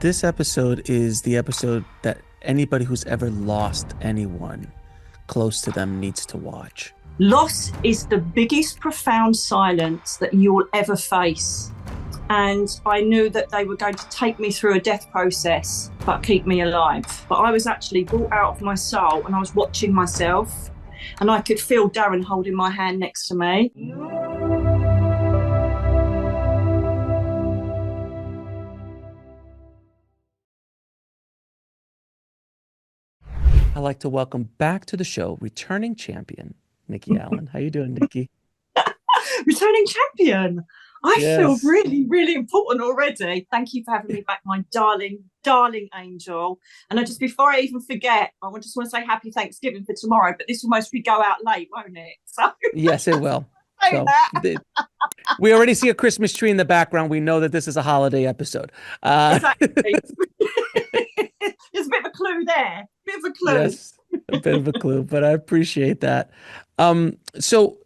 This episode is the episode that anybody who's ever lost anyone close to them needs to watch. Loss is the biggest profound silence that you will ever face. And I knew that they were going to take me through a death process, but keep me alive. But I was actually brought out of my soul and I was watching myself and I could feel Darren holding my hand next to me. I'd like to welcome back to the show returning champion, Nicky Alan. How you doing, Nicky? Returning champion. I feel Yes. really, really important already. Thank you for having me back, my darling, darling angel. And before I even forget, just want to say happy Thanksgiving for tomorrow, but this will mostly go out late, won't it? So Yes, it will. say that. We already see a Christmas tree in the background. We know that this is a holiday episode. Exactly. There's a bit of a clue there. Bit of a clue. Yes, a bit of a clue, but I appreciate that. So,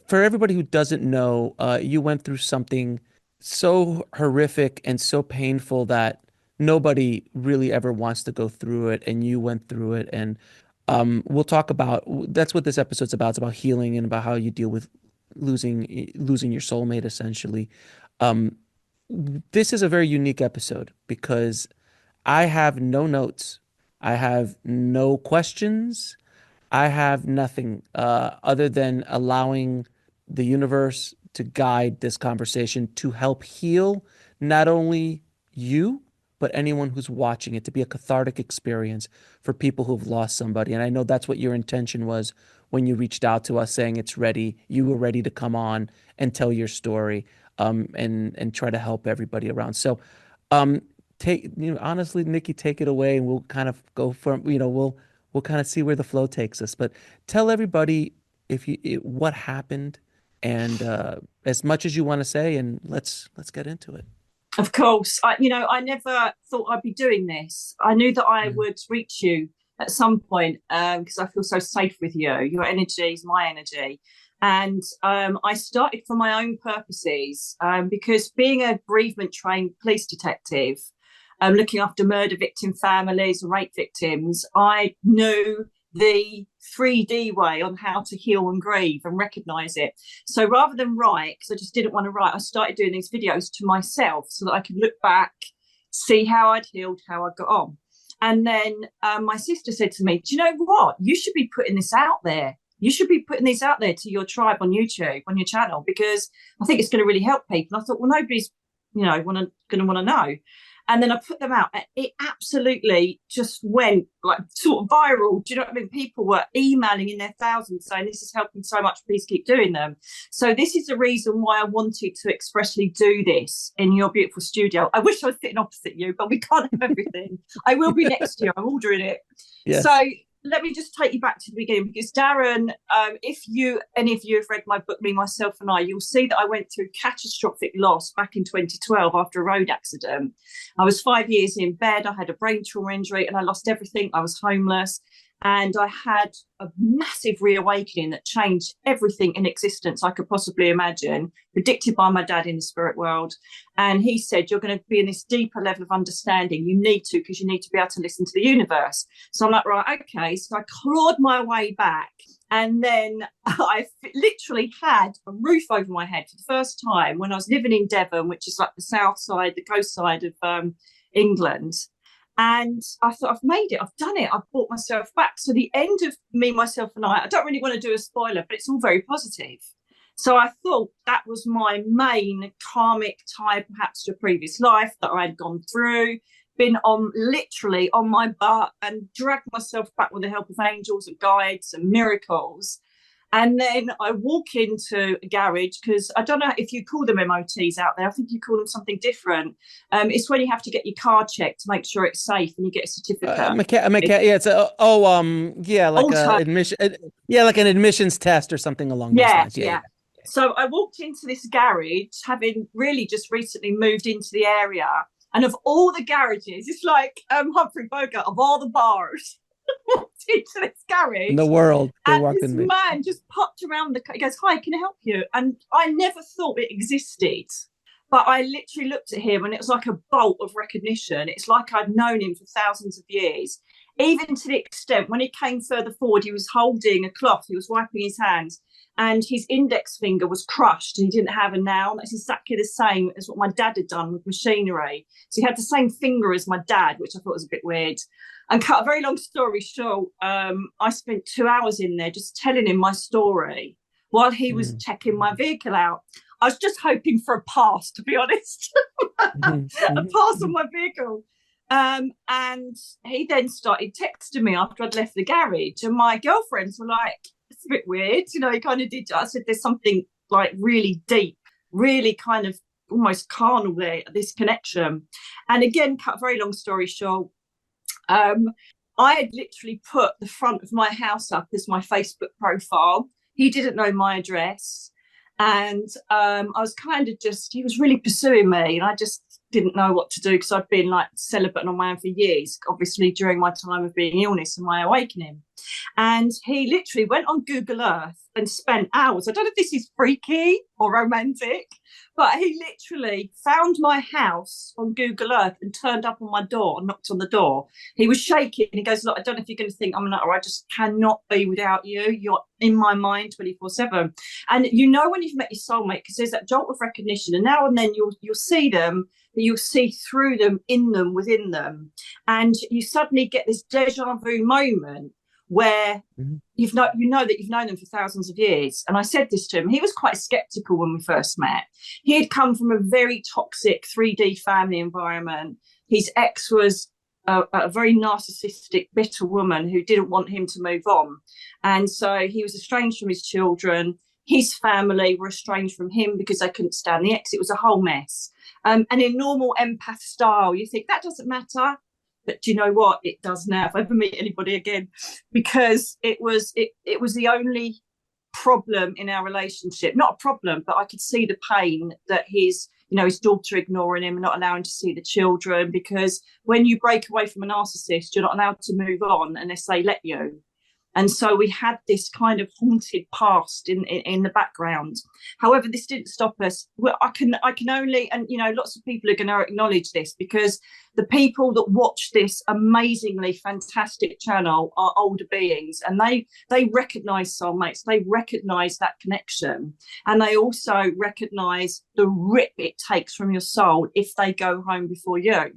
for everybody who doesn't know, you went through something so horrific and so painful that nobody really ever wants to go through it, and you went through it. And we'll talk about that's what this episode's about. It's about healing and about how you deal with losing your soulmate, essentially. This is a very unique episode because I have no notes. I have no questions. I have nothing other than allowing the universe to guide this conversation to help heal not only you, but anyone who's watching it, to be a cathartic experience for people who've lost somebody. And I know that's what your intention was when you reached out to us saying it's ready. You were ready to come on and tell your story and try to help everybody around. So honestly, Nicky, take it away and we'll kind of go from, we'll kind of see where the flow takes us. But tell everybody what happened and as much as you want to say, and let's get into it. Of course. I never thought I'd be doing this. I knew that I would reach you at some point because I feel so safe with you. Your energy is my energy. And I started for my own purposes because being a bereavement trained police detective, looking after murder victim families, rape victims, I knew the 3D way on how to heal and grieve and recognize it. So rather than write, because I just didn't want to write, I started doing these videos to myself so that I could look back, see how I'd healed, how I got on. And then my sister said to me, do you know what? You should be putting this out there. You should be putting this out there to your tribe on YouTube, on your channel, because I think it's going to really help people. And I thought, well, nobody's, going to want to know. And then I put them out and it absolutely just went like sort of viral. Do you know what I mean? People were emailing in their thousands saying this is helping so much, please keep doing them. So this is the reason why I wanted to expressly do this in your beautiful studio. I wish I was sitting opposite you, but we can't have everything. I will be next year. I'm ordering it. Yes. So let me just take you back to the beginning because Darren, if any of you have read my book, Me, Myself and I, you'll see that I went through catastrophic loss back in 2012 after a road accident. I was 5 years in bed. I had a brain trauma injury and I lost everything. I was homeless and I had a massive reawakening that changed everything in existence I could possibly imagine, predicted by my dad in the spirit world. And he said, you're going to be in this deeper level of understanding. You need to, because you need to be able to listen to the universe. So I'm like, right, okay. So I clawed my way back. And then I literally had a roof over my head for the first time when I was living in Devon, which is like the south side, the coast side of England. And I thought, I've made it. I've done it. I've brought myself back. So the end of Me, Myself and I don't really want to do a spoiler, but it's all very positive. So I thought that was my main karmic tie, perhaps to a previous life that I had gone through, been literally on my butt and dragged myself back with the help of angels and guides and miracles. And then I walk into a garage because I don't know if you call them MOTs out there. I think you call them something different. It's when you have to get your car checked to make sure it's safe and you get a certificate. Yeah, it's admission. Yeah, like an admissions test or something along those lines. Yeah. So I walked into this garage, having really just recently moved into the area, and of all the garages, it's like Humphrey Bogart of all the bars. Walked into this garage in the world, and this man just popped around he goes, hi, can I help you? And I never thought it existed. But I literally looked at him and it was like a bolt of recognition. It's like I'd known him for thousands of years, even to the extent when he came further forward, he was holding a cloth, he was wiping his hands, and his index finger was crushed. He didn't have a nail. That's exactly the same as what my dad had done with machinery. So he had the same finger as my dad, which I thought was a bit weird. And cut a very long story short, I spent 2 hours in there just telling him my story while he was checking my vehicle out. I was just hoping for a pass, to be honest, a pass on my vehicle. And he then started texting me after I'd left the garage, and my girlfriends were like, it's a bit weird. You know, he kind of did. I said, there's something like really deep, really kind of almost carnal there, this connection. And again, cut a very long story short, I had literally put the front of my house up as my Facebook profile. He didn't know my address. And I was kind of just, he was really pursuing me, and I just didn't know what to do because I'd been like celibate on my own for years, obviously during my time of being illness and my awakening. And he literally went on Google Earth and spent hours. I don't know if this is freaky or romantic, but he literally found my house on Google Earth and turned up on my door and knocked on the door. He was shaking. He goes, look, I don't know if you're going to think I'm an or I just cannot be without you. You're in my mind 24/7. And you know when you've met your soulmate, because there's that jolt of recognition, and now and then you'll see them, but you'll see through them, in them, within them. And you suddenly get this deja vu moment where you know that you've known them for thousands of years. And I said this to him. He was quite skeptical when we first met. He had come from a very toxic 3D family environment. His ex was a very narcissistic, bitter woman who didn't want him to move on. And so he was estranged from his children. His family were estranged from him because they couldn't stand the ex. It was a whole mess. And in normal empath style, you think that doesn't matter. But do you know what? It does now if I ever meet anybody again, because it was the only problem in our relationship. Not a problem, but I could see the pain that his daughter ignoring him and not allowing to see the children, because when you break away from a narcissist, you're not allowed to move on unless they let you. And so we had this kind of haunted past in the background. However, this didn't stop us. Well, I can only, and lots of people are going to acknowledge this, because the people that watch this amazingly fantastic channel are older beings, and they recognize soulmates. They recognize that connection, and they also recognize the rip it takes from your soul if they go home before you.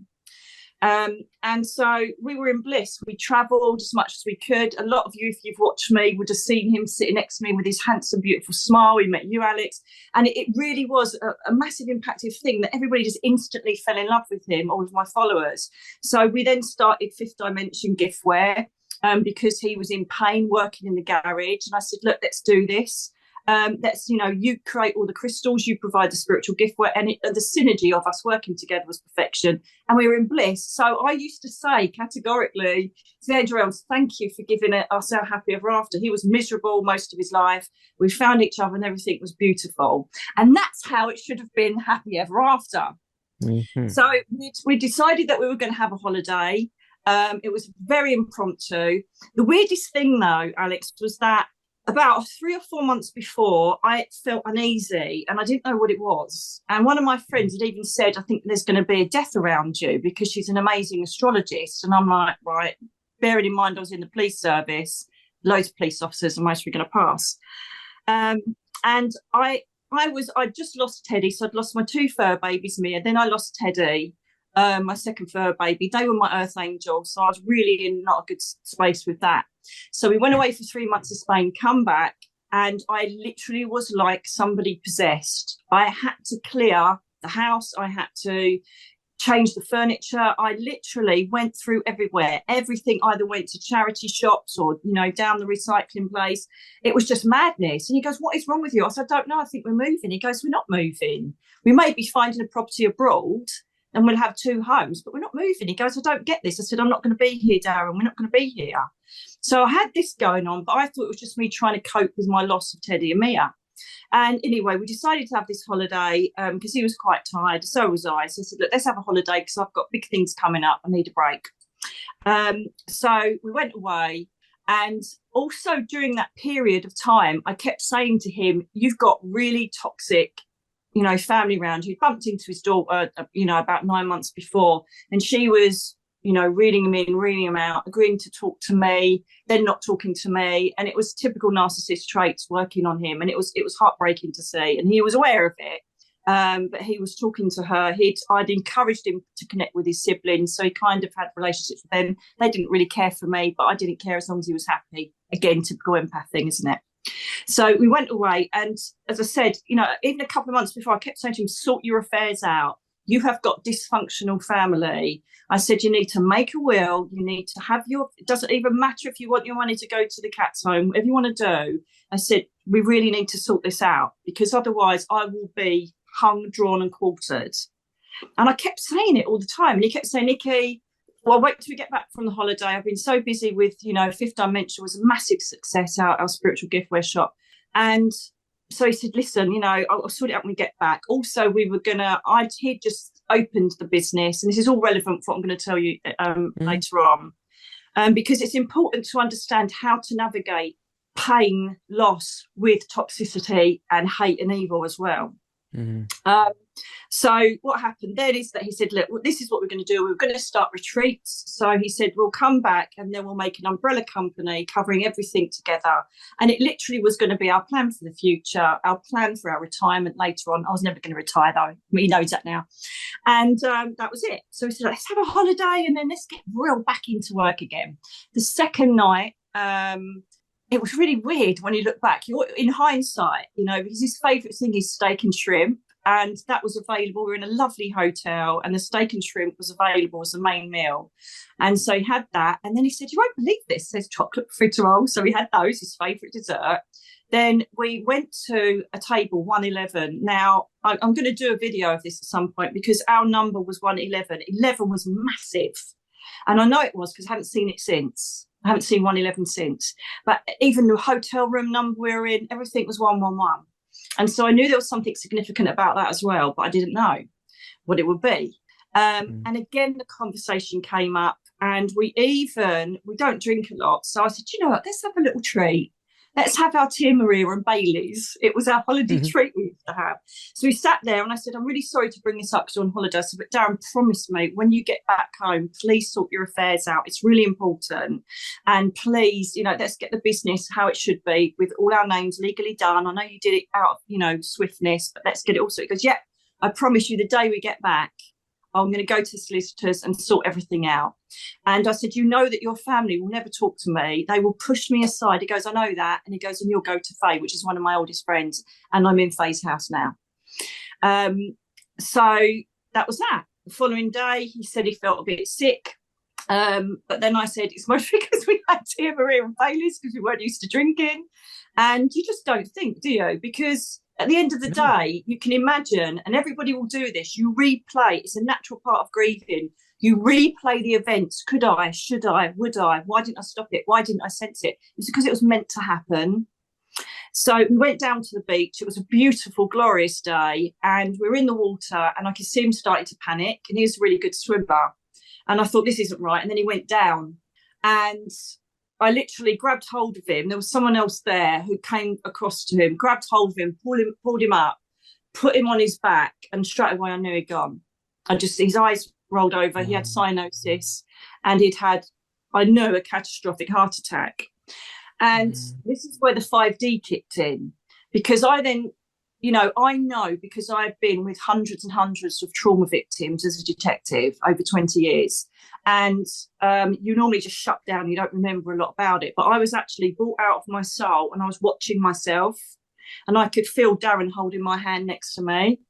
And so we were in bliss. We travelled as much as we could. A lot of you, if you've watched me, would have seen him sitting next to me with his handsome, beautiful smile. We met you, Alex. And it really was a massive impactful thing that everybody just instantly fell in love with him, all of my followers. So we then started Fifth Dimension Giftware, because he was in pain working in the garage. And I said, look, let's do this. That's, you create all the crystals, you provide the spiritual giftware, and the synergy of us working together was perfection, and we were in bliss. So I used to say categorically to Darren, thank you for giving us our happy ever after. He was miserable most of his life. We found each other and everything was beautiful, and that's how it should have been, happy ever after. So we decided that we were going to have a holiday. It was very impromptu. The weirdest thing though, Alex, was that about 3 or 4 months before, I felt uneasy and I didn't know what it was. And one of my friends had even said, I think there's going to be a death around you, because she's an amazing astrologist. And I'm like, right, bearing in mind I was in the police service, loads of police officers, and most were going to pass. And I just lost Teddy. So I'd lost my 2 fur babies, Mia. Then I lost Teddy, my second fur baby. They were my earth angels. So I was really in not a good space with that. So we went away for 3 months to Spain, come back, and I literally was like somebody possessed. I had to clear the house. I had to change the furniture. I literally went through everywhere. Everything either went to charity shops or, down the recycling place. It was just madness. And he goes, what is wrong with you? I said, I don't know. I think we're moving. He goes, we're not moving. We may be finding a property abroad and we'll have 2 homes, but we're not moving. He goes, I don't get this. I said, I'm not going to be here, Darren. We're not going to be here. So I had this going on, but I thought it was just me trying to cope with my loss of Teddy and Mia. And anyway, we decided to have this holiday because he was quite tired. So was I. So I said, look, let's have a holiday because I've got big things coming up. I need a break. So we went away. And also during that period of time, I kept saying to him, you've got really toxic family round who bumped into his daughter, about 9 months before, and she was, reading him in, reading him out, agreeing to talk to me, then not talking to me, and it was typical narcissist traits working on him, and it was heartbreaking to see, and he was aware of it. But he was talking to her. I'd encouraged him to connect with his siblings, so he kind of had relationships with them. They didn't really care for me, but I didn't care as long as he was happy. Again, typical empath thing, isn't it? So we went away, and as I said, even a couple of months before, I kept saying to him, sort your affairs out. You have got dysfunctional family. I said, you need to make a will. You need to have it doesn't even matter if you want your money to go to the cat's home, whatever you want to do. I said, we really need to sort this out, because otherwise I will be hung, drawn and quartered. And I kept saying it all the time. And he kept saying, Nicky, well, wait till we get back from the holiday. I've been so busy with, Fifth Dimension was a massive success, our spiritual giftware shop. And so he said, listen, I'll sort it out when we get back. Also, he'd just opened the business, and this is all relevant for what I'm going to tell you later on, because it's important to understand how to navigate pain, loss with toxicity and hate and evil as well. So what happened then is that he said, look, this is what we're going to do. We're going to start retreats. So he said, we'll come back and then we'll make an umbrella company covering everything together. And it literally was going to be our plan for the future, our plan for our retirement later on. I was never going to retire, though. He knows that now. And that was it. So he said, let's have a holiday and then let's get real back into work again. The second night, it was really weird when you look back. In hindsight, because his favourite thing is steak and shrimp. And that was available. We were in a lovely hotel, and the steak and shrimp was available as a main meal. And so he had that. And then he said, you won't believe this. There's chocolate fritterol. So we had those, his favourite dessert. Then we went to a table, 111. Now, I'm going to do a video of this at some point, because our number was 111. 11 was massive. And I know it was because I haven't seen it since. I haven't seen 111 since. But even the hotel room number we were in, everything was 111. And so I knew there was something significant about that as well, but I didn't know what it would be. And again, the conversation came up, and we don't drink a lot. So I said, you know what, let's have a little treat. Let's have our Tia Maria and Bailey's. It was our holiday treat we used to have. So we sat there, and I said, I'm really sorry to bring this up because you're on holiday. So, but Darren, promise me, when you get back home, please sort your affairs out. It's really important. And please, let's get the business how it should be, with all our names legally done. I know you did it out of, swiftness, but let's get it also. He goes, yeah, I promise you the day we get back, I'm going to go to the solicitors and sort everything out. And I said, that your family will never talk to me. They will push me aside. He goes, I know that. And he goes, and you'll go to Faye, which is one of my oldest friends. And I'm in Faye's house now. So that was that. The following day, he said he felt a bit sick. But then I said, it's mostly because we had Tia Maria and Bailey's, because we weren't used to drinking. And you just don't think, do you? Because at the end of the day, you can imagine, and everybody will do this, you replay. It's a natural part of grieving. You replay the events. Could I? Should I? Would I? Why didn't I stop it? Why didn't I sense it? It's because it was meant to happen. So we went down to the beach. It was a beautiful, glorious day. And we were in the water, and I could see him starting to panic. And he was a really good swimmer. And I thought, this isn't right. And then he went down. And I literally grabbed hold of him. There was someone else there who came across to him, grabbed hold of him, pulled him up, put him on his back, and straight away I knew he'd gone. His eyes rolled over. He had cyanosis, and I knew, a catastrophic heart attack. And this is where the 5D kicked in, because I then, I know, because I've been with hundreds and hundreds of trauma victims as a detective over 20 years. And you normally just shut down. You don't remember a lot about it. But I was actually brought out of my soul, and I was watching myself, and I could feel Darren holding my hand next to me.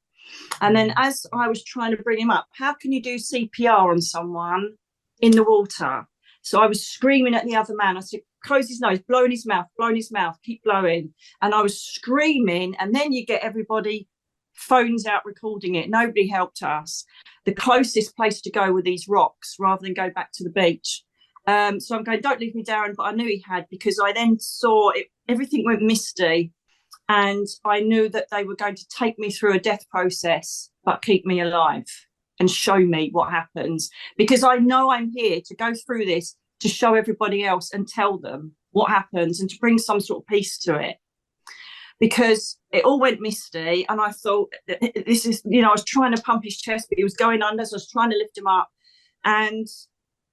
And then as I was trying to bring him up, how can you do CPR on someone in the water? So I was screaming at the other man. I said, close his nose, blow in his mouth, keep blowing. And I was screaming, and then you get everybody phones out recording it. Nobody helped us. The closest place to go were these rocks rather than go back to the beach. So I'm going, don't leave me, Darren. But I knew he had, because I then saw it, everything went misty. And I knew that they were going to take me through a death process, but keep me alive and show me what happens. Because I know I'm here to go through this, to show everybody else and tell them what happens, and to bring some sort of peace to it. because it all went misty. And I thought, this is, I was trying to pump his chest, but he was going under. So I was trying to lift him up. And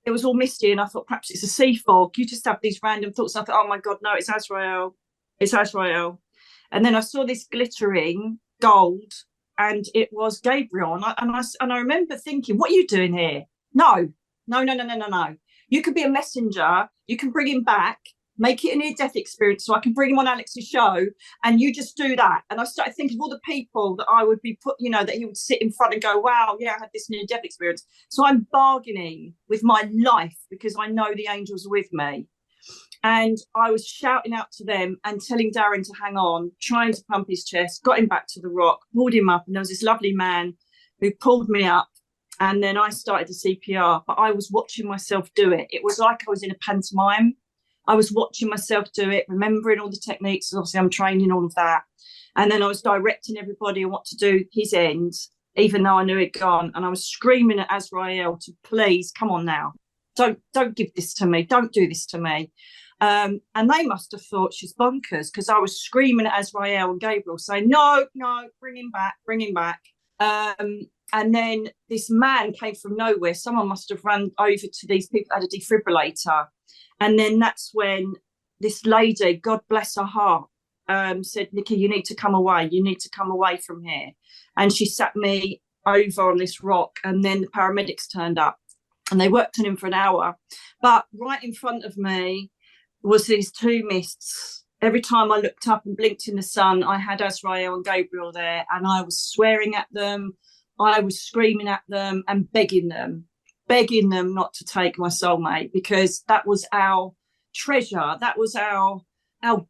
it was all misty. And I thought, perhaps it's a sea fog. You just have these random thoughts. And I thought, oh my God, no, it's Azrael. It's Azrael. And then I saw this glittering gold, and it was Gabriel. And I remember thinking, what are you doing here? No. You can be a messenger. You can bring him back, make it a near-death experience so I can bring him on Alex's show, and you just do that. And I started thinking of all the people that I would be that he would sit in front and go, wow, yeah, I had this near-death experience. So I'm bargaining with my life because I know the angels are with me. And I was shouting out to them and telling Darren to hang on, trying to pump his chest, got him back to the rock, pulled him up, and there was this lovely man who pulled me up. And then I started the CPR, but I was watching myself do it. It was like I was in a pantomime. I was watching myself do it, remembering all the techniques. Obviously, I'm training all of that. And then I was directing everybody on what to do his end, even though I knew it gone. And I was screaming at Azrael to please, come on now. Don't give this to me. Don't do this to me. And they must have thought she's bonkers, because I was screaming at Azrael and Gabriel saying, no, bring him back. And then this man came from nowhere. Someone must have run over to these people that had a defibrillator. And then that's when this lady, God bless her heart, said, Nicky, you need to come away. You need to come away from here. And she sat me over on this rock, and then the paramedics turned up and they worked on him for an hour. But right in front of me was these two mists. Every time I looked up and blinked in the sun, I had Azrael and Gabriel there, and I was swearing at them. I was screaming at them and begging them not to take my soulmate, because that was our treasure. That was our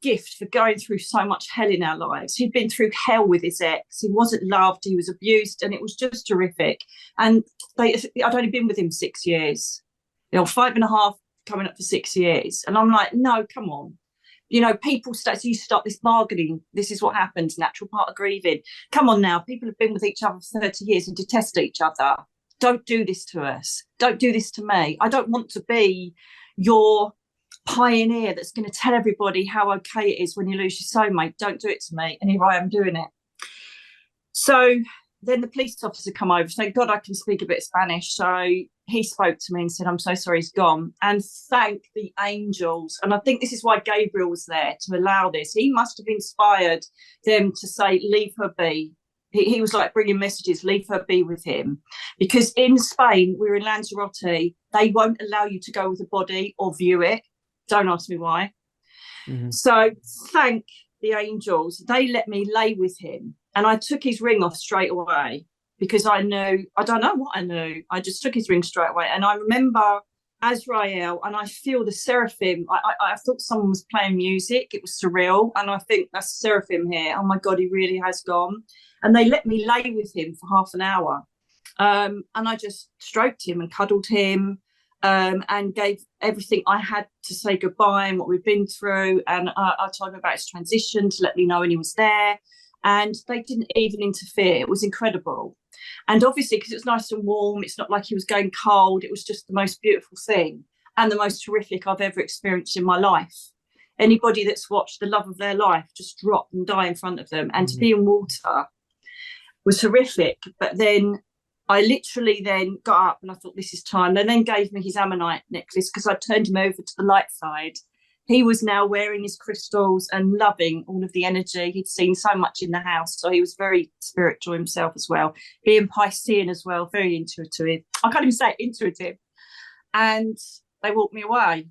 gift for going through so much hell in our lives. He'd been through hell with his ex. He wasn't loved. He was abused, and it was just terrific. And I'd only been with him 6 years, 5.5 coming up for 6 years. And I'm like, no, come on. People start this bargaining. This is what happens, natural part of grieving. Come on now. People have been with each other for 30 years and detest each other. Don't do this to us. Don't do this to me. I don't want to be your pioneer that's going to tell everybody how okay it is when you lose your soulmate. Don't do it to me. And here I am doing it. So then the police officer come over. Thank God I can speak a bit of Spanish. So he spoke to me and said, I'm so sorry, he's gone. And thank the angels. And I think this is why Gabriel was there, to allow this. He must have inspired them to say, leave her be. He was like bringing messages, leave her be with him. Because in Spain, we were in Lanzarote, they won't allow you to go with the body or view it. Don't ask me why. Mm-hmm. So thank the angels. They let me lay with him. And I took his ring off straight away, because I don't know what I knew. I just took his ring straight away. And I remember Azrael, and I feel the seraphim. I thought someone was playing music. It was surreal. And I think that's seraphim here. Oh, my God, he really has gone. And they let me lay with him for half an hour. And I just stroked him and cuddled him, and gave everything I had to say goodbye and what we've been through. And I told him about his transition to let me know when he was there. And they didn't even interfere. It was incredible. And obviously, because it was nice and warm, it's not like he was going cold. It was just the most beautiful thing and the most terrific I've ever experienced in my life. Anybody that's watched the love of their life just drop and die in front of them. And to be in water was horrific. But then I literally then got up and I thought, this is time. They then gave me his ammonite necklace, because I turned him over to the light side. He was now wearing his crystals and loving all of the energy. He'd seen so much in the house, so he was very spiritual himself as well. Being Piscean as well, very intuitive. I can't even say intuitive. And they walked me away.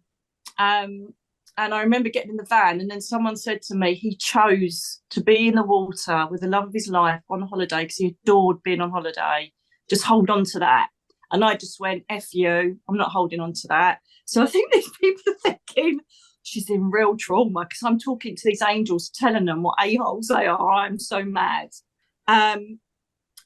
And I remember getting in the van, and then someone said to me, he chose to be in the water with the love of his life on holiday because he adored being on holiday. Just hold on to that. And I just went, F you, I'm not holding on to that. So I think these people are thinking, she's in real trauma, because I'm talking to these angels, telling them what a-holes they are. I'm so mad. And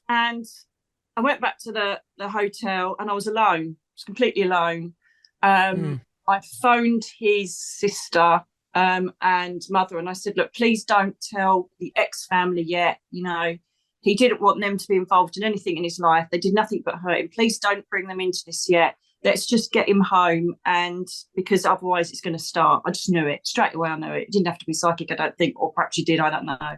I went back to the hotel, and I was alone. I was completely alone. I phoned his sister and mother, and I said, look, please don't tell the ex-family yet. He didn't want them to be involved in anything in his life. They did nothing but hurt him. Please don't bring them into this yet. let's just get him home, and because otherwise it's going to start. I just knew it straight away. I knew it. It didn't have to be psychic, I don't think, or perhaps you did, I don't know.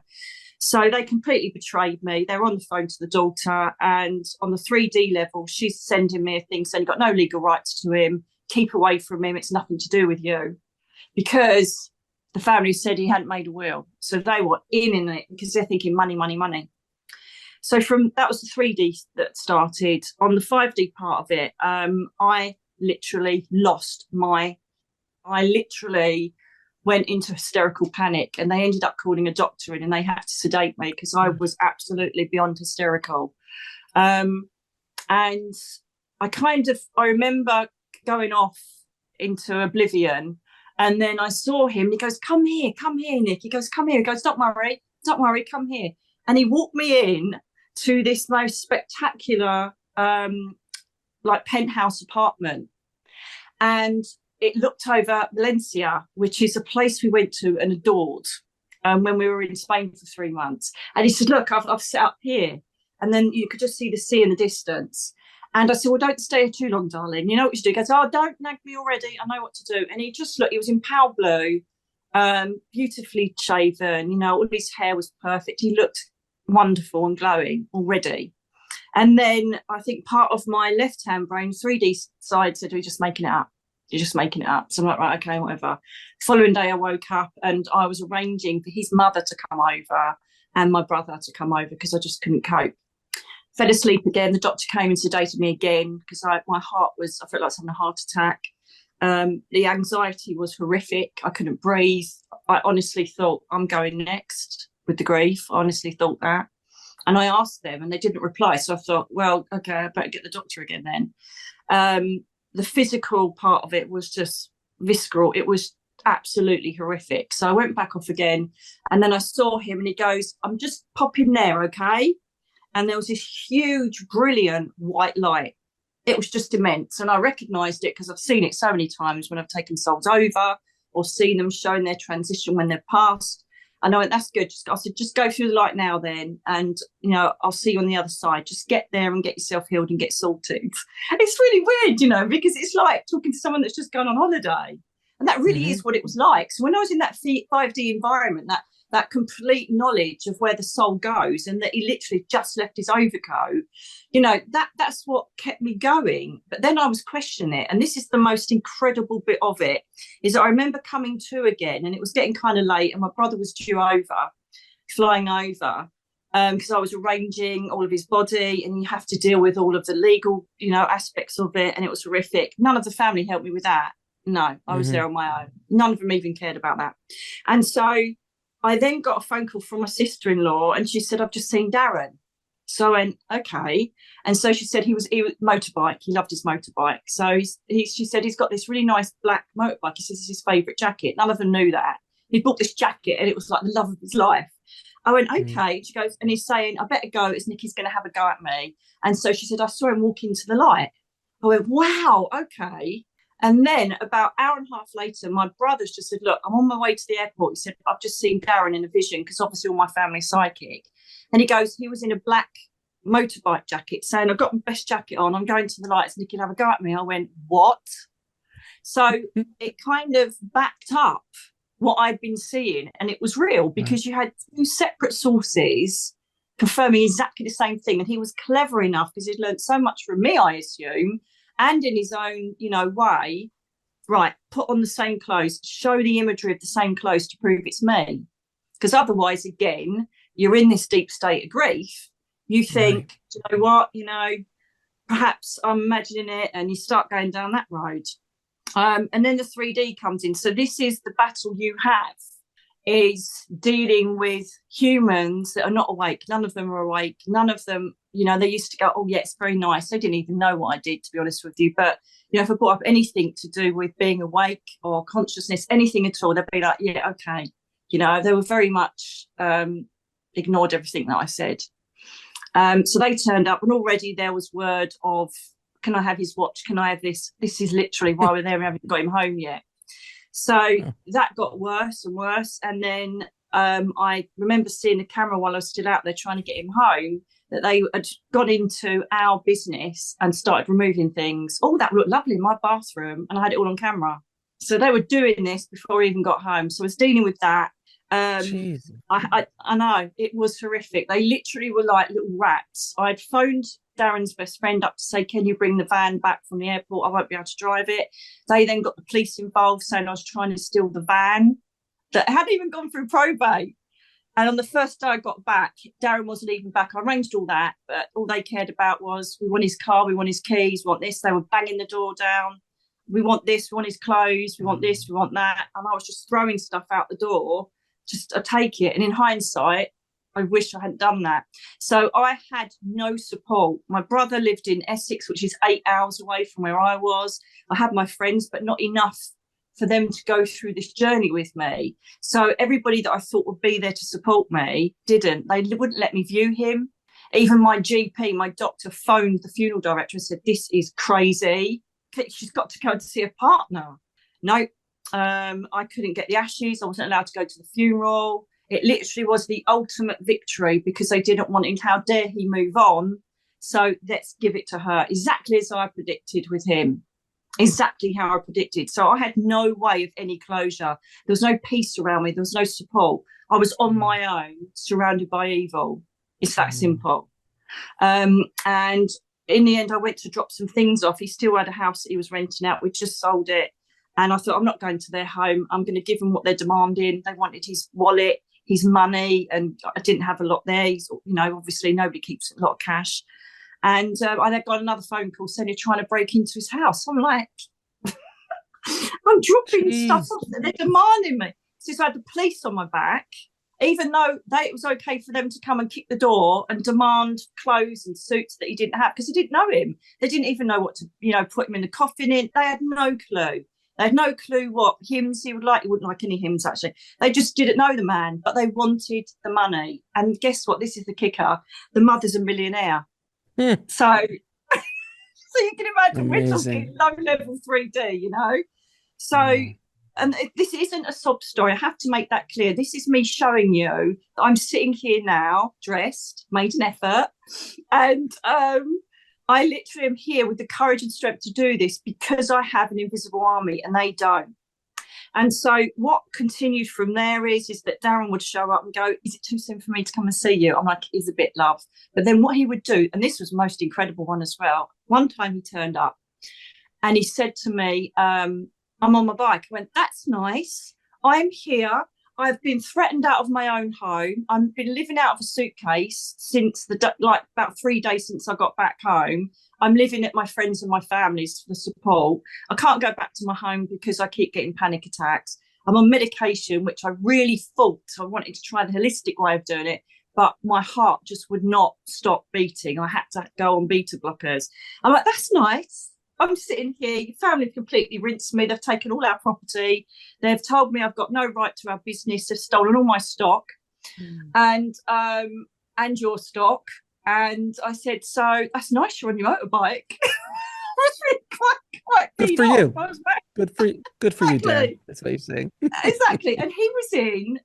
So they completely betrayed me. They're on the phone to the daughter, and on the 3D level, she's sending me a thing saying, you've got no legal rights to him, keep away from him, it's nothing to do with you. Because the family said he hadn't made a will. So they were in it because they're thinking money, money, money. So from that was the 3D that started. On the 5D part of it, I literally went into hysterical panic, and they ended up calling a doctor in, and they had to sedate me because I was absolutely beyond hysterical. And I remember going off into oblivion, and then I saw him, and he goes, come here, Nick. He goes, come here. He goes, don't worry, come here. And he walked me in to this most spectacular, like penthouse apartment. And it looked over Valencia, which is a place we went to and adored when we were in Spain for 3 months. And he said, look, I've set up here. And then you could just see the sea in the distance. And I said, well, don't stay here too long, darling. You know what you should do? He goes, oh, don't nag me already. I know what to do. And he just looked, he was in pale blue, beautifully shaven. You know, all his hair was perfect. He looked wonderful and glowing already. And then I think part of my left-hand brain, 3D side, said, we're just making it up. You're just making it up. So I'm like, right, okay, whatever. Following day, I woke up and I was arranging for his mother to come over and my brother to come over because I just couldn't cope. Fell asleep again. The doctor came and sedated me again because my heart was, I felt like I was having a heart attack. The anxiety was horrific. I couldn't breathe. I honestly thought, I'm going next with the grief. I honestly thought that. And I asked them and they didn't reply. So I thought, well, okay, I better get the doctor again then. The physical part of it was just visceral. It was absolutely horrific. So I went back off again, and then I saw him and he goes, I'm just popping there, okay? And there was this huge, brilliant white light. It was just immense. And I recognised it because I've seen it so many times when I've taken souls over or seen them showing their transition when they're passed. And I went, that's good. I said, just go through the light now then. And, you know, I'll see you on the other side. Just get there and get yourself healed and get sorted. It's really weird, you know, because it's like talking to someone that's just gone on holiday. And that really is what it was like. So when I was in that 5D environment, that complete knowledge of where the soul goes and that he literally just left his overcoat, you know, that's what kept me going. But then I was questioning it. And this is the most incredible bit of it, is I remember coming to again, and it was getting kind of late and my brother was flying over, because I was arranging all of his body, and you have to deal with all of the legal, you know, aspects of it. And it was horrific. None of the family helped me with that. No, I was there on my own. None of them even cared about that. And so I then got a phone call from my sister-in-law, and she said, I've just seen Darren. So I went, okay. And so she said he was motorbike. He loved his motorbike. So she said he's got this really nice black motorbike. He says it's his favourite jacket. None of them knew that. He bought this jacket and it was like the love of his life. I went, okay. She goes, and he's saying, I better go as Nicky's going to have a go at me. And so she said, I saw him walk into the light. I went, wow, okay. And then about an hour and a half later, my brother's just said, look, I'm on my way to the airport. He said, I've just seen Darren in a vision, because obviously all my family's psychic. And he goes, he was in a black motorbike jacket saying, I've got my best jacket on. I'm going to the lights. Nicky, have a go at me. I went, what? So it kind of backed up what I'd been seeing. And it was real, because you had two separate sources confirming exactly the same thing. And he was clever enough, because he'd learned so much from me, I assume, and in his own, you know, way, right, put on the same clothes, show the imagery of the same clothes to prove it's me. Because otherwise, again, you're in this deep state of grief. You think, you know what, you know, perhaps I'm imagining it, and you start going down that road. And then the 3D comes in. So this is the battle you have, is dealing with humans that are not awake. None of them are awake. None of them, you know, they used to go, oh, yeah, it's very nice. They didn't even know what I did, to be honest with you. But, you know, if I brought up anything to do with being awake or consciousness, anything at all, they'd be like, yeah, okay. You know, they were very much ignored everything that I said. So they turned up, and already there was word of, can I have his watch? Can I have this? This is literally why we're there. We haven't got him home yet. So that got worse and worse. And then I remember seeing the camera while I was still out there trying to get him home. that they had gone into our business and started removing things. Oh, that looked lovely in my bathroom, and I had it all on camera. So they were doing this before I even got home. So I was dealing with that. Jeez. I know it was horrific. They literally were like little rats. I'd phoned Darren's best friend up to say, "Can you bring the van back from the airport? I won't be able to drive it." They then got the police involved, saying I was trying to steal the van that hadn't even gone through probate. And on the first day I got back, Darren wasn't even back. I arranged all that, but all they cared about was, we want his car, we want his keys, we want this. They were banging the door down. We want this, we want his clothes, we want this, we want that. And I was just throwing stuff out the door, just to take it. And in hindsight, I wish I hadn't done that. So I had no support. My brother lived in Essex, which is 8 hours away from where I was. I had my friends, but not enough for them to go through this journey with me. So everybody that I thought would be there to support me didn't. They wouldn't let me view him. Even my GP, my doctor, phoned the funeral director and said, "This is crazy. She's got to go to see a partner." No, I couldn't get the ashes. I wasn't allowed to go to the funeral. It literally was the ultimate victory, because they didn't want him. How dare he move on? So let's give it to her, exactly as I predicted with him. Exactly how I predicted. So I had no way of any closure. There was no peace around me. There was no support. I was on my own, surrounded by evil. It's that simple. And in the end, I went to drop some things off. He still had a house that he was renting out. We just sold it. And I thought, I'm not going to their home. I'm going to give them what they're demanding. They wanted his wallet, his money, and I didn't have a lot there. He's, obviously nobody keeps a lot of cash. And I then got another phone call saying they're trying to break into his house. I'm like, I'm dropping stuff off that they're demanding me. So I had the police on my back, even though it was okay for them to come and kick the door and demand clothes and suits that he didn't have, because I didn't know him. They didn't even know what to, put him in the coffin in. They had no clue. They had no clue what hymns he would like. He wouldn't like any hymns, actually. They just didn't know the man, but they wanted the money. And guess what? This is the kicker. The mother's a millionaire. So you can imagine we're talking low level 3D, So, and this isn't a sob story. I have to make that clear. This is me showing you that I'm sitting here now, dressed, made an effort, and I literally am here with the courage and strength to do this because I have an invisible army and they don't. And so what continued from there is that Darren would show up and go, "Is it too soon for me to come and see you?" I'm like, "It is a bit, love." But then what he would do, and this was the most incredible one as well, one time he turned up and he said to me, "I'm on my bike." I went, "That's nice. I'm here. I've been threatened out of my own home. I've been living out of a suitcase since about 3 days since I got back home. I'm living at my friends and my family's for support. I can't go back to my home because I keep getting panic attacks. I'm on medication, which I really thought I wanted to try the holistic way of doing it, but my heart just would not stop beating. I had to go on beta blockers." I'm like, "That's nice. I'm sitting here. Your family have completely rinsed me. They've taken all our property. They've told me I've got no right to our business. They've stolen all my stock and your stock." And I said, "So that's nice. You're on your motorbike." I was really quite Good for off. you. I was back. Good for you, Dan. That's what you're saying. Exactly. And he was in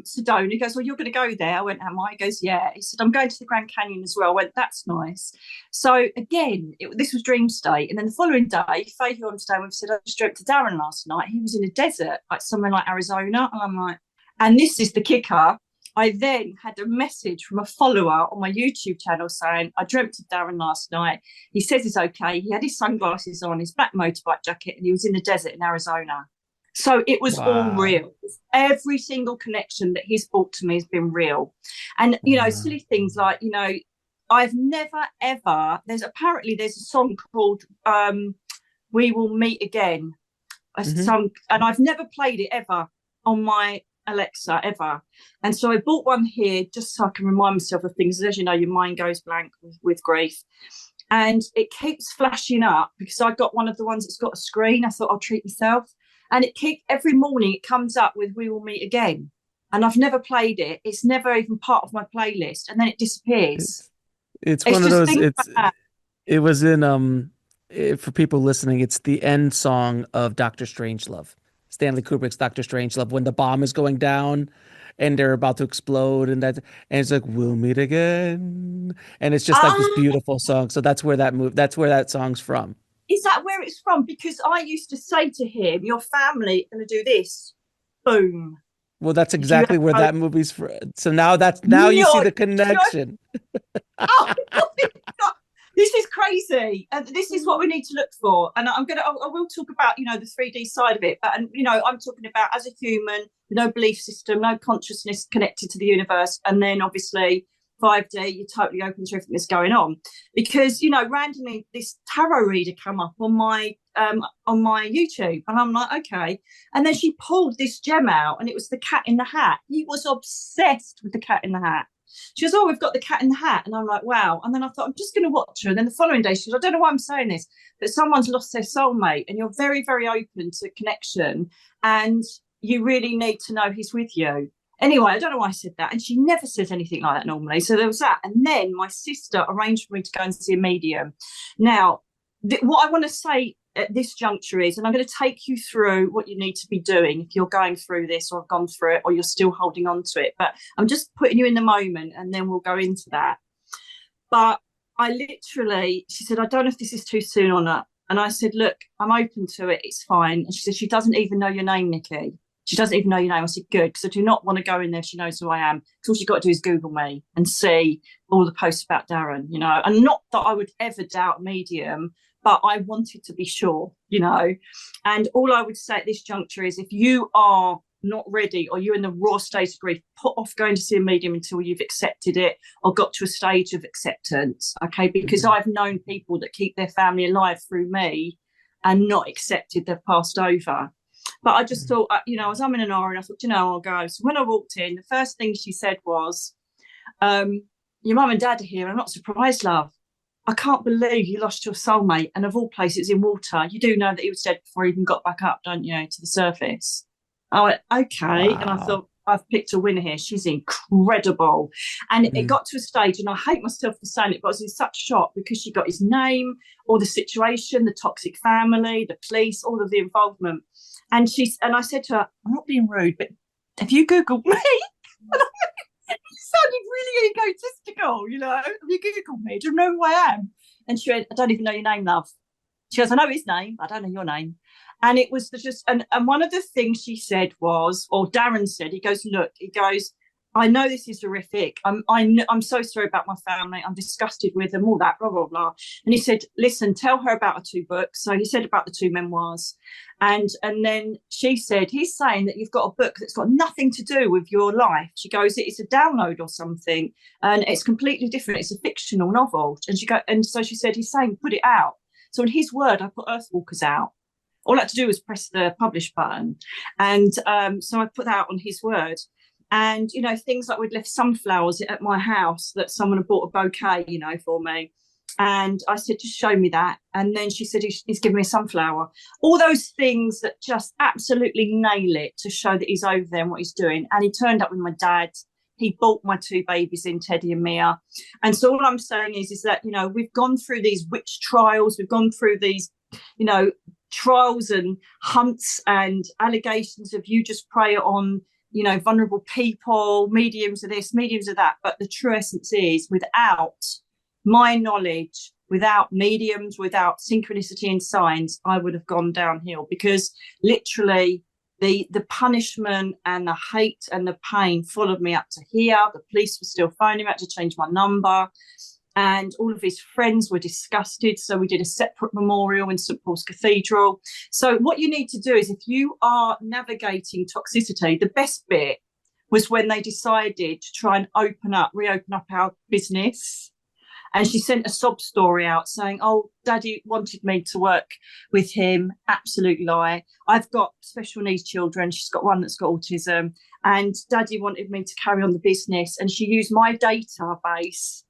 Sedona. He goes, "Well, you're going to go there." I went, "Am I?" He goes, "Yeah." He said, "I'm going to the Grand Canyon as well." I went, "That's nice." So again, this was dream state. And then the following day, Faith on today, we said, "I just drove to Darren last night. He was in a desert, like somewhere like Arizona." And I'm like, and this is the kicker. I then had a message from a follower on my YouTube channel saying, "I dreamt of Darren last night. He says he's okay. He had his sunglasses on, his black motorbike jacket, and he was in the desert in Arizona." So it was all real. Every single connection that he's brought to me has been real. And, silly things like, I've never, ever, there's a song called "We Will Meet Again." And I've never played it ever on my Alexa ever. And so I bought one here just so I can remind myself of things. As you know, your mind goes blank with grief. And it keeps flashing up because I got one of the ones that's got a screen. I thought I'll treat myself. And every morning it comes up with "We Will Meet Again." And I've never played it. It's never even part of my playlist. And then it disappears. It's one of those, it was in, for people listening, it's the end song of Doctor Strangelove. Stanley Kubrick's Doctor Strangelove, when the bomb is going down and they're about to explode, and it's like we'll meet again, and it's just like this Ah, beautiful song. So that's where that song's from. is that where it's from? Because I used to say to him, "Your family are going to do this." Boom. Well, that's Did you exactly where ever? that movie's from. So now you see No. the connection. Oh my God. This is crazy, and this is what we need to look for. And I will talk about, the 3D side of it, but I'm talking about as a human, no belief system, no consciousness connected to the universe, and then obviously 5D, you're totally open to everything that's going on. Because randomly this tarot reader come up on my YouTube, and I'm like, okay. And then she pulled this gem out, and it was the Cat in the Hat. He was obsessed with the Cat in the Hat. She goes, "Oh, we've got the Cat in the Hat." And I'm like, wow. And then I thought, I'm just going to watch her. And then the following day, she goes, "I don't know why I'm saying this, but someone's lost their soulmate, and you're very, very open to connection, and you really need to know he's with you." Anyway, I don't know why I said that. And she never says anything like that normally. So there was that. And then my sister arranged for me to go and see a medium. Now, what I want to say at this juncture is, and I'm going to take you through what you need to be doing if you're going through this or have gone through it or you're still holding on to it. But I'm just putting you in the moment, and then we'll go into that. But she said, "I don't know if this is too soon or not." And I said, "Look, I'm open to it. It's fine." And she said, "She doesn't even know your name, Nikki. She doesn't even know your name." I said, "Good, because I do not want to go in there. She knows who I am. Because all she's got to do is Google me and see all the posts about Darren, And not that I would ever doubt medium, but I wanted to be sure. And all I would say at this juncture is, if you are not ready or you're in the raw state of grief, put off going to see a medium until you've accepted it or got to a stage of acceptance, okay? Because I've known people that keep their family alive through me and not accepted they've passed over. But I just thought, I was umming and ahhing. I thought, I'll go. So when I walked in, the first thing she said was, "Your mum and dad are here. I'm not surprised, love. I can't believe you lost your soulmate. And of all places, in water. You do know that he was dead before he even got back up, don't you, to the surface?" I went, okay. And I Wow. thought, I've picked a winner here. She's incredible. And it got to a stage, and I hate myself for saying it, but I was in such shock because she got his name, all the situation, the toxic family, the police, all of the involvement. And I said to her, "I'm not being rude, but have you Googled me?" It sounded really egotistical, "Have you Googled me? Do you know who I am?" And she went, "I don't even know your name, love." She goes, "I know his name, I don't know your name." And it was and one of the things she said was, or Darren said, he goes, "Look," he goes, "I know this is horrific. I'm so sorry about my family. I'm disgusted with them, all that, blah, blah, blah." And he said, "Listen, tell her about her 2 books." So he said about the 2 memoirs. And then she said, "He's saying that you've got a book that's got nothing to do with your life." She goes, "It's a download or something, and it's completely different. It's a fictional novel." And so she said, "He's saying put it out." So in his word, I put Earthwalkers out. All I had to do was press the publish button. And so I put that out on his word. And, things like we'd left sunflowers at my house that someone had bought a bouquet, for me. And I said, "Just show me that." And then she said, he's giving me a sunflower. All those things that just absolutely nail it to show that he's over there and what he's doing. And he turned up with my dad. He brought my 2 babies in, Teddy and Mia. And so all I'm saying is that, we've gone through these witch trials. We've gone through these, trials and hunts and allegations of you just prey on, vulnerable people, mediums of this, mediums of that. But the true essence is, without my knowledge, without mediums, without synchronicity and signs, I would have gone downhill, because literally the punishment and the hate and the pain followed me up to here. The police were still phoning me, I had to change my number. And all of his friends were disgusted. So we did a separate memorial in St. Paul's Cathedral. So what you need to do is, if you are navigating toxicity, the best bit was when they decided to try and reopen up our business. And she sent a sob story out saying, "Oh, Daddy wanted me to work with him." Absolute lie. I've got special needs children. She's got one that's got autism. And Daddy wanted me to carry on the business. And she used my database